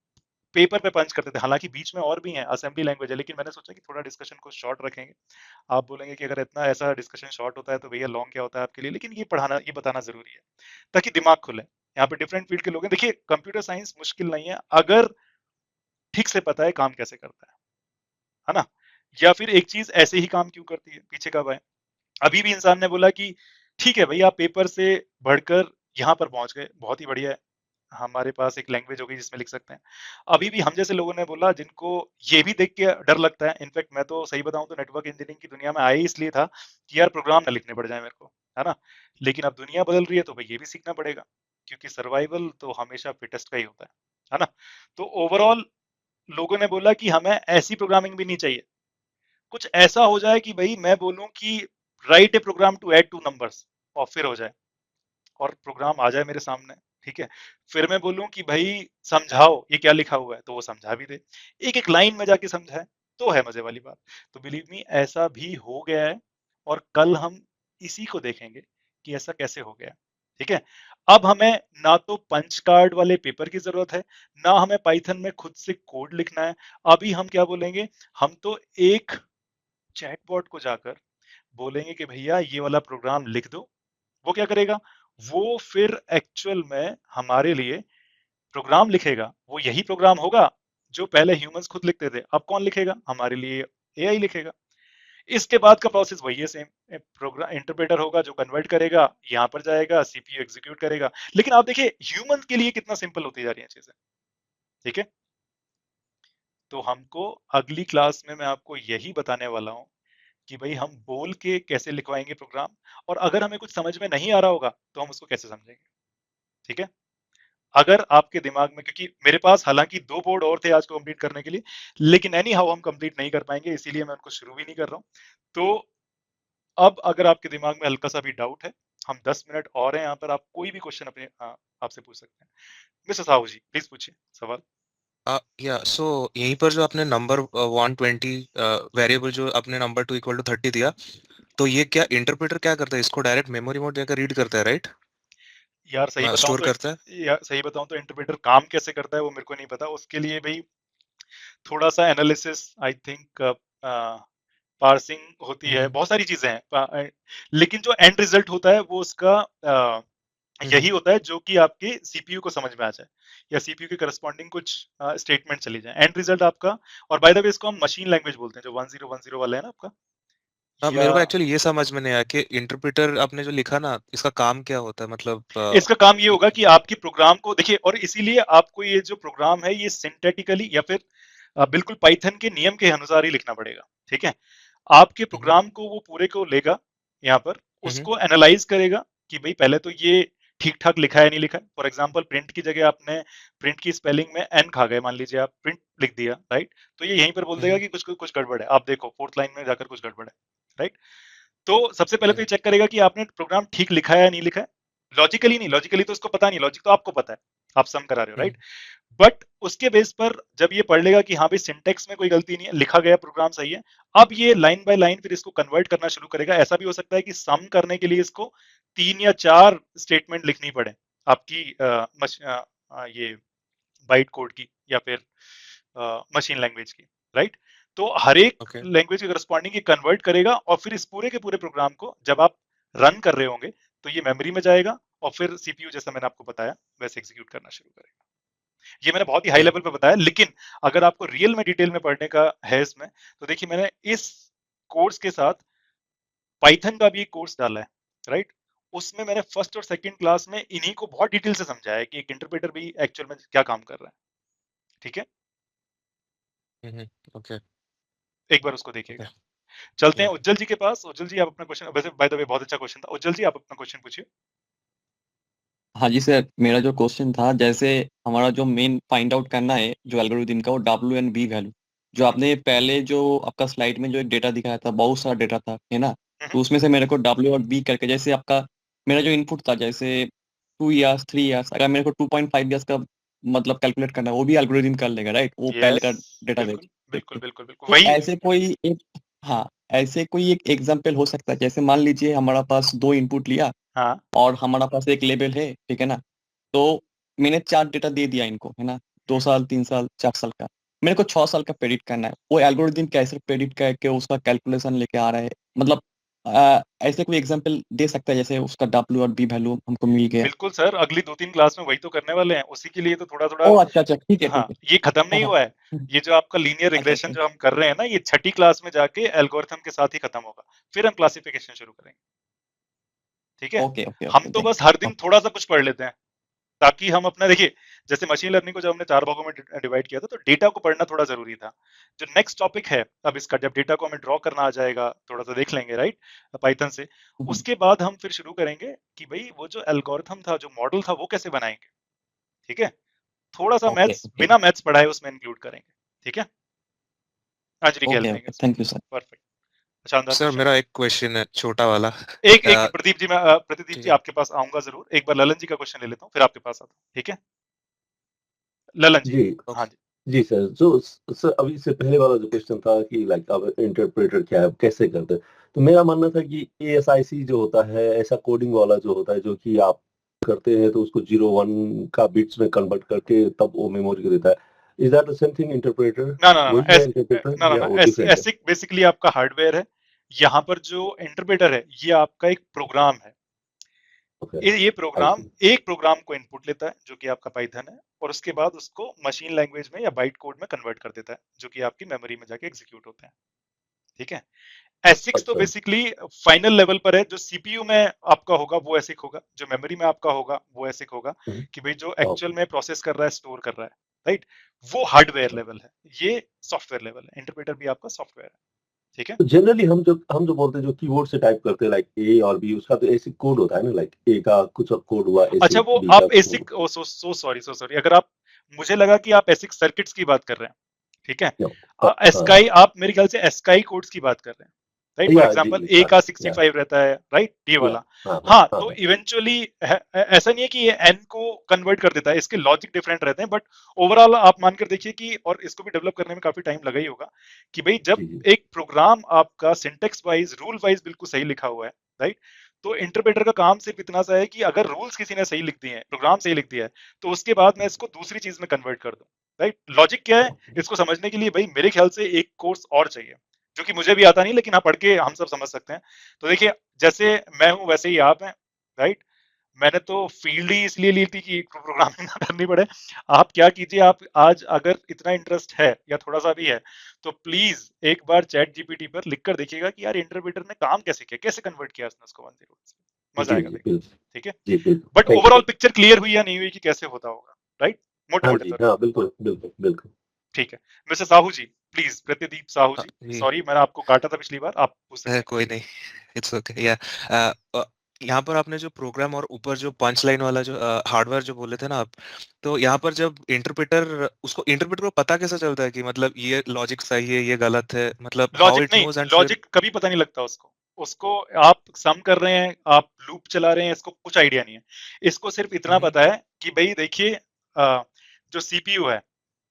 पेपर पे पंच करते थे, हालांकि बीच में और भी हैं असेंबली लैंग्वेज है, लेकिन मैंने सोचा कि थोड़ा डिस्कशन को शॉर्ट रखेंगे। आप बोलेंगे कि अगर इतना ऐसा डिस्कशन शॉर्ट होता है तो भैया लॉन्ग क्या होता है आपके लिए, लेकिन ये पढ़ाना, ये बताना जरूरी है ताकि दिमाग खुले। यहाँ पे डिफरेंट फील्ड के लोग हैं। देखिए कंप्यूटर साइंस मुश्किल नहीं है अगर ठीक से पता है काम कैसे करता है ना। या फिर एक चीज ऐसे ही काम क्यों करती है, पीछे कब आए। अभी भी इंसान ने बोला कि ठीक है भाई आप पेपर से बढ़कर यहाँ पर पहुंच गए, बहुत ही बढ़िया है, हमारे पास एक लैंग्वेज होगी जिसमें लिख सकते हैं। अभी भी हम जैसे लोगों ने बोला जिनको ये भी देख के डर लगता है, इनफैक्ट मैं तो सही बताऊं तो नेटवर्क इंजीनियरिंग की दुनिया में आया ही इसलिए था कि यार प्रोग्राम ना लिखने पड़ जाए मेरे को, है ना। लेकिन अब दुनिया बदल रही है तो भाई ये भी सीखना पड़ेगा, क्योंकि सर्वाइवल तो हमेशा फिटेस्ट का ही होता है ना। तो ओवरऑल लोगों ने बोला कि हमें ऐसी प्रोग्रामिंग भी नहीं चाहिए, कुछ ऐसा हो जाए कि भाई मैं बोलूं कि write a program to add two numbers, और फिर हो जाए, और प्रोग्राम आ जाए मेरे सामने, ठीक है। फिर मैं बोलूं कि भाई समझाओ ये क्या लिखा हुआ है, तो वो समझा भी दे, एक एक लाइन में जाके समझाए, तो है मजे वाली बात। तो बिलीव मी ऐसा भी हो गया है, और कल हम इसी को देखेंगे कि ऐसा कैसे हो गया, ठीक है। अब हमें ना तो पंच कार्ड वाले पेपर की जरूरत है, ना हमें पाइथन में खुद से कोड लिखना है। अभी हम क्या बोलेंगे, हम तो एक चैटबॉट को जाकर बोलेंगे कि भैया ये वाला प्रोग्राम लिख दो, वो क्या करेगा, वो फिर एक्चुअल में हमारे लिए प्रोग्राम लिखेगा। वो यही प्रोग्राम होगा जो पहले ह्यूमंस खुद लिखते थे, अब कौन लिखेगा, हमारे लिए एआई लिखेगा। इसके बाद का प्रोसेस वही है सेम, प्रोग्राम इंटरप्रेटर होगा जो कन्वर्ट करेगा, यहाँ पर जाएगा, सीपीयू एग्जीक्यूट करेगा। लेकिन आप देखिए ह्यूमंस के लिए कितना सिंपल होती जा रही है चीजें, ठीक है। तो हमको अगली क्लास में मैं आपको यही बताने वाला हूँ कि भाई हम बोल के कैसे लिखवाएंगे प्रोग्राम, और अगर हमें कुछ समझ में नहीं आ रहा होगा तो हम उसको कैसे समझेंगे, ठीक है। अगर आपके दिमाग में, क्योंकि मेरे पास हालांकि 2 बोर्ड और थे आज को कंप्लीट करने के लिए, लेकिन एनी हाउ हम कंप्लीट नहीं कर पाएंगे, इसीलिए मैं उनको शुरू भी नहीं कर रहा हूं। तो अब अगर आपके दिमाग में हल्का सा भी डाउट है, हम 10 मिनट और हैं यहाँ पर, आप कोई भी क्वेश्चन अपने आपसे पूछ सकते हैं। मिस्टर साहू जी प्लीज पूछिए सवाल। या सो यहीं पर जो आपने नंबर 120 वेरिएबल जो आपने नंबर 2 इक्वल टू 30 दिया, तो ये क्या इंटरप्रेटर क्या करता है, इसको डायरेक्ट मेमोरी मोड देकर रीड करता है, राइट? यार सही बताऊं स्टोर तो, करता है। यार सही बताऊं तो इंटरप्रेटर काम कैसे करता है वो मेरे को नहीं पता, उसके लिए भाई थोड़ा सा एनालिसिस, आई थिंक पार्सिंग होती है, बहुत सारी चीजें हैं। लेकिन जो एंड रिजल्ट होता है वो उसका यही होता है जो कि आपके सीपीयू को समझ में आ जाए, या सीपीयू के करस्पॉन्डिंग कुछ स्टेटमेंट चली जाए, एंड रिजल्ट आपका। और बाय द वे इसको हम मशीन लैंग्वेज बोलते हैं, जो 1010 वाला है ना आपका, मेरे को या एक्चुअली ये समझ में नहीं आया कि इंटरप्रेटर आपने जो लिखा ना, इसका काम क्या होता है, मतलब इसका काम ये होगा कि आपकी प्रोग्राम को देखिए, और इसीलिए आपको ये जो प्रोग्राम है ये सिंथेटिकली या फिर बिल्कुल पाइथन के नियम के अनुसार ही लिखना पड़ेगा। ठीक है, आपके हम्म, प्रोग्राम को वो पूरे को लेगा, यहाँ पर हम्म, उसको एनालाइज करेगा कि भाई पहले तो ये ठीक ठाक लिखा है नहीं लिखा है। फॉर एग्जाम्पल प्रिंट की जगह आपने प्रिंट की स्पेलिंग में एन खा गए, मान लीजिए आप प्रिंट लिख दिया, राइट, तो ये यहीं पर बोल देगा हम्म, कि कुछ कुछ गड़बड़ है, आप देखो फोर्थ लाइन में जाकर कुछ गड़बड़ है, राइट। तो सबसे पहले तो हम्म, ये चेक करेगा कि आपने प्रोग्राम ठीक लिखा है या नहीं लिखा है। लॉजिकली नहीं, लॉजिकली तो उसको पता नहीं, लॉजिक तो आपको पता है, आप सम करा रहे हो, हम्म, राइट। बट उसके बेस पर जब ये पढ़ लेगा कि हाँ भाई सिंटेक्स में कोई गलती नहीं है, लिखा गया प्रोग्राम सही है, अब ये लाइन बाय लाइन फिर इसको कन्वर्ट करना शुरू करेगा। ऐसा भी हो सकता है कि सम करने के लिए इसको 3 या 4 स्टेटमेंट लिखनी पड़े आपकी ये बाइट कोड की या फिर मशीन लैंग्वेज की, राइट। तो हर एक ओके, लैंग्वेज के करस्पॉन्डिंग ये कन्वर्ट करेगा, और फिर इस पूरे के पूरे प्रोग्राम को जब आप रन कर रहे होंगे तो ये मेमोरी में जाएगा, और फिर सीपीयू जैसा मैंने आपको बताया वैसे एग्जीक्यूट करना शुरू करेगा। ये मैंने बहुत ही हाई ओके, लेवल पे बताया, लेकिन अगर आपको रियल में डिटेल में पढ़ने का है इसमें, तो देखिए मैंने इस कोर्स के साथ पाइथन का भी एक कोर्स डाला है, राइट। उसमें मैंने फर्स्ट और सेकंड क्लास में इन्हीं को बहुत डिटेल से समझाया है कि एक इंटरप्रेटर भी एक्चुअल में क्या काम कर रहा है। ठीक है, हम्म, ओके, एक बार उसको ओके, देखिएगा। चलते हैं या उज्जवल जी के पास। उज्जवल जी आप अपना क्वेश्चन, वैसे बाय द वे बहुत अच्छा क्वेश्चन था। उज्जवल जी आप अपना क्वेश्चन पूछिए। हाँ जी सर, मेरा जो क्वेश्चन था, जैसे हमारा जो मेन फाइंड आउट करना है जो एल्गोरिथम का, वो डब्ल्यू एंड बी वैल्यू, जो आपने पहले जो आपका स्लाइड में जो एक डेटा दिखाया था, बहुत सारा डेटा था, है ना। तो उसमें से मेरे को डब्ल्यू और बी करके, जैसे आपका मेरा जो इनपुट था, जैसे 2 इयर्स 3 इयर्स, अगर मेरे को 2.5 इयर्स का मतलब कैलकुलेट करना है, वो भी एल्गोरिथम कर लेगा, राइट, वो पहले यस, का डेटा देख बिल्कुल देख बिल्कुल के। बिल्कुल बिल्कुल तो वही। ऐसे कोई एक, हाँ, ऐसे कोई एक एग्जाम्पल हो सकता है, जैसे मान लीजिए हमारा पास 2 इनपुट लिया हाँ, और हमारा पास एक लेबल है, ठीक है ना। तो मैंने 4 डेटा दे दिया इनको, है ना, 2 साल 3 साल 4 साल का, मेरे को 6 साल का प्रेडिक्ट करना है। वो एल्गोरिथम कैसे प्रेडिक्ट करके उसका कैलकुलेशन लेके आ रहा है, मतलब ऐसे कोई एग्जांपल दे सकता है, जैसे उसका डब्ल्यू और बी वैल्यू हमको मिल गया। बिल्कुल सर, अगली 2-3 क्लास में वही तो करने वाले हैं, उसी के लिए तो थोड़ा थोड़ा। ओ अच्छा अच्छा, ठीक है हाँ, ठीक है। ये खत्म हाँ नहीं हाँ। हुआ है। ये जो आपका लीनियर अच्छा रिग्रेशन अच्छा। जो हम कर रहे हैं ना, ये छठी क्लास में जाके एल्गोरिथम के साथ ही खत्म होगा, फिर हम क्लासिफिकेशन शुरू करेंगे। ठीक है, ओके ओके हम ओके, तो थैंक बस हर यू। दिन थोड़ा सा कुछ पढ़ लेते हैं, ताकि हम अपना देखिए, जैसे मशीन लर्निंग को जब हमने 4 भागों में डिवाइड किया था, तो डेटा को पढ़ना थोड़ा जरूरी था। जो नेक्स्ट टॉपिक है अब इसका, जब डेटा को हमें ड्रॉ करना आ जाएगा, थोड़ा सा देख लेंगे, राइट, पाइथन से। उसके बाद हम फिर शुरू करेंगे कि भाई वो जो एल्गोरिथम था, जो मॉडल था, वो कैसे बनाएंगे। ठीक है, थोड़ा सा ओके मैथ्स ओके बिना मैथ्स पढ़ाए उसमें इंक्लूड करेंगे। ठीक है, अंजलि की हेल्प ओके लेंगे ओके, उसमें। Thank you sir. परफेक्ट, शानदार सर क्वेश्चन। मेरा एक क्वेश्चन है छोटा वाला। एक मिनट प्रदीप जी, मैं प्रदीप ठीक जी है, आपके पास आऊंगा जरूर। एक बार ललन जी का क्वेश्चन ले लेता हूँ, फिर आपके पास आता हूँ। ठीक है, ललन जी। जी हाँ ओके, जी। जी सर, जो सर अभी से पहले वाला जो क्वेश्चन था कि लाइक अब इंटरप्रेटर क्या है, कैसे करते हैं, तो मेरा मानना था कि एएसआईसी जो होता है, ऐसा कोडिंग वाला जो होता है, जो कि आप करते हैं तो उसको 0 1 का बिट्स में कन्वर्ट करके तब वो मेमोरी को देता है। Is that the same thing interpreter? ना ना ना ना, वही है इंटरप्रेटर ना ना या ना, वो डिफरेंट है? ऐसिक बेसिकली आपका हार्डवेयर है। यहाँ पर जो इंटरप्रेटर है ये आपका एक प्रोग्राम है। ओके, ये आई प्रोग्राम सी। एक प्रोग्राम को इनपुट लेता है जो कि आपका पाइथन है, और उसके बाद उसको मशीन लैंग्वेज में या बाइट कोड में कन्वर्ट कर देता है, जो कि आपकी मेमोरी में जाके एग्जीक्यूट होते हैं। ठीक है, एसिक्स तो अच्छा। बेसिकली फाइनल लेवल पर है। जो सीपीयू में आपका होगा वो एसिक होगा, जो मेमोरी में आपका होगा वो एसिक होगा, कि भाई जो एक्चुअल ओके। में प्रोसेस कर रहा है, स्टोर कर रहा है, राइट, वो हार्डवेयर लेवल है। ये सॉफ्टवेयर लेवल है, इंटरप्रेटर भी आपका सॉफ्टवेयर है। ठीक है, तो जनरली हम जो बोलते हैं, जो कीबोर्ड से टाइप करते हैं लाइक ए और बी, उसका तो ऐसे कोड होता है ना, लाइक ए का कुछ कोड हुआ, अच्छा ऐसे वो बी का आप कोड। एसिक, ओ सो सॉरी सो सॉरी, अगर आप, मुझे लगा कि आप एसिक सर्किट्स की बात कर रहे हैं। ठीक है, नो। हाँ। एस्काई, आप मेरे ख्याल से एस्काई कोड्स की बात कर रहे हैं, राइट। फॉर या जी एग्जांपल जी, ए हाँ का या 65 रहता है, राइट, ये या वाला। हाँ हाँ हाँ, हाँ तो हाँ। इवेंचुअली ऐसा नहीं है कि ये एन को कन्वर्ट कर देता है, इसके लॉजिक डिफरेंट रहते हैं, बट ओवरऑल आप मानकर देखिए कि, और इसको भी डेवलप करने में काफी टाइम लगा ही होगा, कि भाई जब जी जी। एक प्रोग्राम आपका सिंटेक्स वाइज, रूल वाइज बिल्कुल सही लिखा हुआ है, राइट, तो इंटरप्रेटर का काम सिर्फ इतना सा है कि अगर रूल्स किसी ने सही लिख दिए हैं, प्रोग्राम सही लिख दिया है, तो उसके बाद मैं इसको दूसरी चीज में कन्वर्ट कर दूं, राइट। लॉजिक क्या है, इसको समझने के लिए भाई मेरे ख्याल से एक कोर्स और चाहिए, जो कि मुझे भी आता नहीं, लेकिन हाँ पढ़ के हम सब समझ सकते हैं। तो देखिए, जैसे मैं हूं वैसे ही आप हैं, राइट। मैंने तो फील्ड ही इसलिए ली थी कि प्रोग्रामिंग ना करनी पड़े। आप क्या कीजिए, आप आज अगर इतना इंटरेस्ट है या थोड़ा सा भी है तो प्लीज एक बार चैट जीपीटी पर लिख कर देखिएगा कि यार इंटरप्रेटर ने काम कैसे किया, कैसे कन्वर्ट किया उसने उसको 1 0 में। मजा जी आएगा जी देखने। बिल्कुल। ठीक है, जी बिल्कुल, but thank overall you. Picture clear हुई या नहीं हुई कि कैसे होता होगा, राइट, मोटे हाँ मोटे जी, तौर हाँ बिल्कुल बिल्कुल बिल्कुल। ठीक है। मिस्टर साहू जी, प्लीज, प्रत्यदीप साहू जी, जी सॉरी मैंने आपको काटा था पिछली बार, आप पूछ सकते हैं कोई क्वेश्चन। नहीं, इट्स ओके या यहाँ पर आपने जो प्रोग्राम और ऊपर जो पंच लाइन वाला जो हार्डवेयर जो बोले थे ना आप, तो यहाँ पर जब इंटरप्रेटर को पता कैसे चलता है कि मतलब ये लॉजिक सही है ये गलत है, मतलब हाउ लॉजिक इट नहीं, नोज एंड फिर लॉजिक कभी पता नहीं लगता उसको। उसको आप सम कर रहे हैं, आप लूप चला रहे हैं, इसको कुछ आइडिया नहीं है। इसको सिर्फ इतना हम्म पता है कि भाई देखिए, जो सीपीयू है,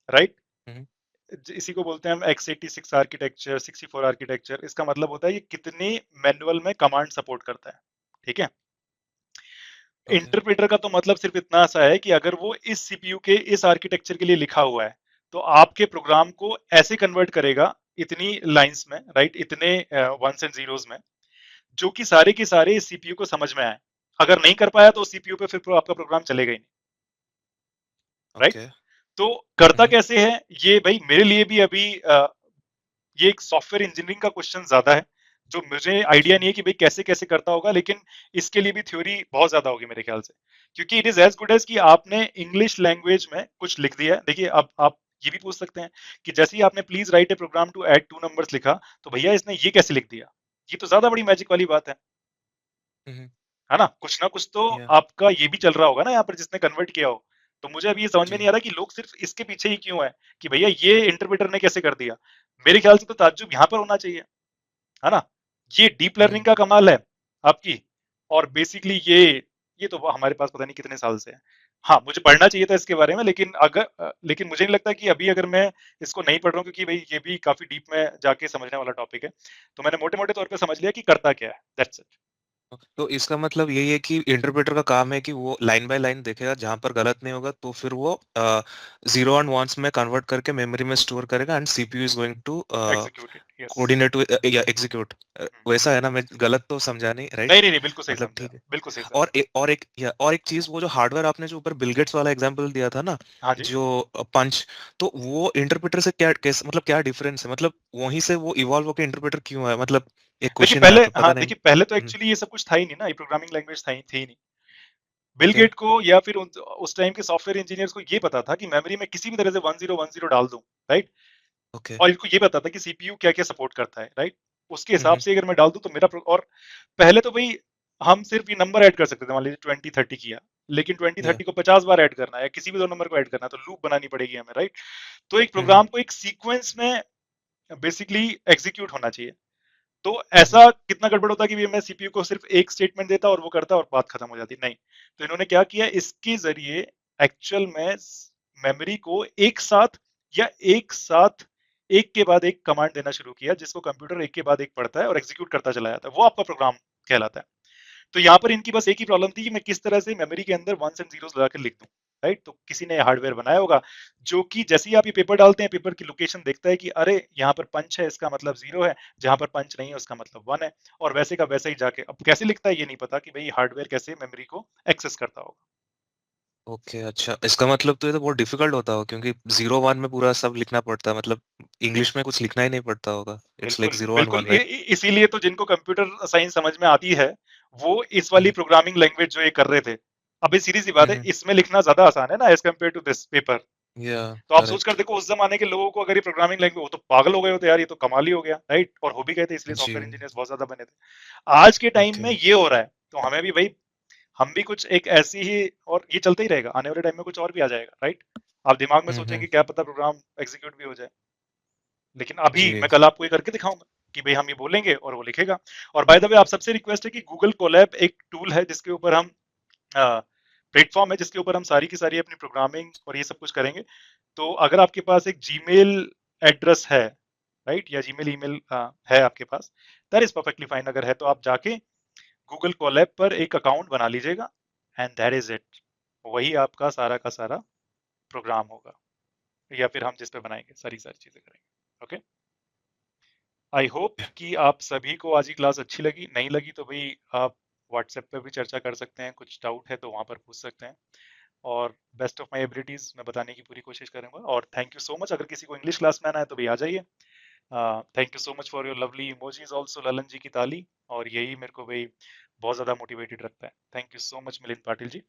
राइट, हम्म इसी को बोलते हैं हम x86 आर्किटेक्चर, 64 आर्किटेक्चर। इसका मतलब होता है ये कितनी मैनुअल में कमांड सपोर्ट करता है। ठीक है, ओके इंटरप्रेटर का तो मतलब सिर्फ इतना सा है कि अगर वो इस सीपीयू के इस आर्किटेक्चर के लिए लिखा हुआ है तो आपके प्रोग्राम को ऐसे कन्वर्ट करेगा इतनी लाइंस में, राइट, इतने वंस एंड जीरोस में, जो कि सारे के सारे इस सीपीयू को समझ में आए। अगर नहीं कर पाया तो सीपीयू पे फिर आपका प्रोग्राम चलेगा ही नहीं, राइट। ओके तो करता कैसे है ये, भाई मेरे लिए भी अभी ये एक सॉफ्टवेयर इंजीनियरिंग का क्वेश्चन ज्यादा है, जो मुझे आइडिया नहीं है कि भाई कैसे कैसे करता होगा, लेकिन इसके लिए भी थ्योरी बहुत ज्यादा होगी मेरे ख्याल से, क्योंकि it is as good as कि आपने इंग्लिश लैंग्वेज में कुछ लिख दिया है। देखिए अब आप ये भी पूछ सकते हैं कि जैसे ही आपने please write a program to add 2 numbers लिखा, तो भैया इसने ये कैसे लिख दिया, ये तो ज्यादा बड़ी मैजिक वाली बात है ना। कुछ तो या आपका ये भी चल रहा होगा ना यहाँ पर जिसने कन्वर्ट किया हो। तो मुझे अभी ये समझ में जी नहीं आ रहा कि लोग सिर्फ इसके पीछे ही क्यों है कि भैया ये इंटरप्रेटर ने कैसे कर दिया। मेरे ख्याल से तो ताज्जुब यहाँ पर होना चाहिए, है ना। ये डीप लर्निंग का कमाल है आपकी, और बेसिकली ये तो हमारे पास पता नहीं कितने साल से है। हाँ, मुझे पढ़ना चाहिए था इसके बारे में, लेकिन लेकिन मुझे नहीं लगता कि अभी अगर मैं इसको नहीं पढ़ रहा हूँ, क्योंकि भाई ये भी काफी डीप में जाके समझने वाला टॉपिक है। तो मैंने मोटे मोटे तौर पे समझ लिया कि करता क्या है, दैट्स इट। तो इसका मतलब यही है कि इंटरप्रेटर का काम है कि वो लाइन बाय लाइन देखेगा, जहां पर गलत नहीं होगा तो फिर वो जीरो एंड वंस में कन्वर्ट करके मेमोरी में स्टोर करेगा and CPU is going to executed, yes. Coordinate या एग्जीक्यूट। वैसा है ना, मैं गलत तो समझा नहीं, राइट? नहीं नहीं नहीं, बिल्कुल सही मतलब समझा, ठीक है। बिल्कुल सही और समझा। एक चीज, वो जो हार्डवेयर आपने जो ऊपर बिलगेट्स वाला एग्जांपल दिया था ना, हाँ जी। जो पंच, तो वो इंटरप्रेटर से क्या कैसे, मतलब क्या डिफरेंस है, मतलब वहीं से वो इवॉल्व होकर इंटरप्रेटर क्यों है, मतलब एक देखिए क्वेश्चन है यहाँ पहले, पे, हाँ पता नहीं। देखिए पहले तो हम्म, एक्चुअली ये सब कुछ था ही नहीं ना, ये प्रोग्रामिंग लैंग्वेज थी ही नहीं। बिल ओके गेट को या फिर उस टाइम के सॉफ्टवेयर इंजीनियर्स को ये पता था कि मेमोरी में किसी भी तरह से 1010 डाल दूं, राइट। ओके और इनको ये पता था कि सीपीयू क्या क्या सपोर्ट करता है, राइट। उसके हिसाब हम्म से अगर मैं डाल दूं तो और पहले तो भाई हम सिर्फ ये नंबर ऐड कर सकते थे, मान लीजिए 20 30 किया, लेकिन ट्वेंटी या थर्टी को 50 बार ऐड करना है, किसी भी 2 नंबर को ऐड करना है तो लूप बनानी पड़ेगी हमें, राइट। तो एक हम्म प्रोग्राम को एक सीक्वेंस में बेसिकली एग्जीक्यूट होना चाहिए। तो हम्म ऐसा कितना गड़बड़ होता कि मैं सीपीयू को सिर्फ एक स्टेटमेंट देता और वो करता और बात खत्म हो जाती, नहीं। तो इन्होंने क्या किया, इसके जरिए एक्चुअल में मेमोरी को एक साथ एक के बाद एक कमांड देना शुरू किया, जिसको कंप्यूटर एक के बाद एक पढ़ता है और एग्जीक्यूट करता चला जाता है, वो आपका प्रोग्राम कहलाता है। तो यहाँ पर इनकी बस एक ही प्रॉब्लम थी कि मैं किस तरह से मेमोरी के अंदर वंस एंड जीरोस लगाकर लिख दूं, राइट। तो किसी ने हार्डवेयर बनाया होगा जो कि जैसे ही आप ये पेपर डालते हैं, पेपर की लोकेशन देखता है कि अरे यहाँ पर पंच है इसका मतलब 0 है, जहां पर पंच नहीं है उसका मतलब 1 है, और वैसे का वैसे ही जाके अब कैसे लिखता है ये नहीं पता कि भाई हार्डवेयर कैसे मेमोरी को एक्सेस करता होगा। ओके अच्छा, इसका मतलब तो ये तो बहुत डिफिकल्ट होता होगा, क्योंकि जीरो वन में पूरा सब लिखना पड़ता है, मतलब इंग्लिश में कुछ लिखना ही नहीं पड़ता होगा, इट्स लाइक बिल्कुल जीरो एंड बिल्कुल, वन, राइट? इसीलिए तो जिनको कंप्यूटर साइंस समझ में आती है वो इस वाली प्रोग्रामिंग लैंग्वेज जो ये कर रहे थे, अभी सीधी सी बात है, इसमें लिखना ज्यादा आसान है ना as compare to this paper. या तो आप सोच कर करेक्ट। देखो उस जमाने के लोगों को अगर ये प्रोग्रामिंग लैंग्वेज, वो तो पागल हो गए होते यार, ये तो कमाल ही हो गया, राइट, और हो भी गए थे, इसलिए जी सॉफ्टवेयर इंजीनियर्स बहुत ज्यादा बने थे। आज के टाइम ओके में ये हो रहा है, तो हमें भी भाई, हम भी कुछ एक ऐसी ही, और ये चलता ही रहेगा, आने वाले टाइम में कुछ और भी आ जाएगा, राइट। आप दिमाग में सोचेंगे क्या पता प्रोग्राम एग्जीक्यूट भी हो जाए, लेकिन अभी जी मैं कल आपको ये करके दिखाऊंगा कि भाई हम ये बोलेंगे और वो लिखेगा। और बाय द वे आप सबसे रिक्वेस्ट है कि गूगल कोलैब एक टूल है जिसके ऊपर हम, प्लेटफॉर्म है जिसके ऊपर हम सारी की सारी अपनी प्रोग्रामिंग और ये सब कुछ करेंगे। तो अगर आपके पास एक जीमेल एड्रेस है, राइट, या जीमेल ईमेल है आपके पास, दैट इज परफेक्टली फाइन। अगर है तो आप जाके गूगल कोलैब पर एक अकाउंट बना लीजिएगा, एंड दैट इज इट। वही आपका सारा का सारा प्रोग्राम होगा, या फिर हम जिस पे बनाएंगे सारी सारी चीजें करेंगे। ओके, आई होप कि आप सभी को आज की क्लास अच्छी लगी, नहीं लगी तो भाई आप व्हाट्सएप पे भी चर्चा कर सकते हैं, कुछ डाउट है तो वहाँ पर पूछ सकते हैं, और बेस्ट ऑफ माय एबिलिटीज मैं बताने की पूरी कोशिश करूंगा। और थैंक यू सो मच, अगर किसी को इंग्लिश क्लास में आना है तो भी आ जाइए। Thank you so much for your lovely emojis also, Lalan ji की ताली, और यही मेरे को भाई बहुत ज्यादा मोटिवेटेड रखता है। Thank you so much Milind Patil ji.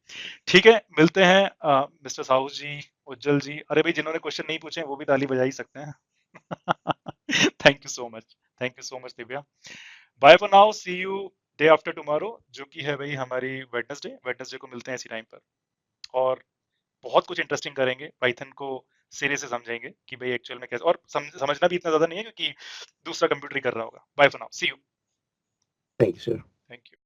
ठीक है, मिलते हैं मिस्टर साहू जी, उज्जवल जी, अरे भाई जिन्होंने क्वेश्चन नहीं पूछे हैं वो भी ताली बजा ही सकते हैं। Thank you so much, thank you so much Divya. Bye for now, see you day after tomorrow, जो कि है भाई हमारी वेडनेसडे। वेडनेसडे को मिलते हैं इसी टाइम पर, और बहुत कुछ इंटरेस्टिंग करेंगे, पाइथन को सिरे से समझेंगे कि भाई एक्चुअल में कैसे, और समझना भी इतना ज्यादा नहीं है क्योंकि दूसरा कंप्यूटर ही कर रहा होगा। Bye for now, see you. Thank you sir. Thank you.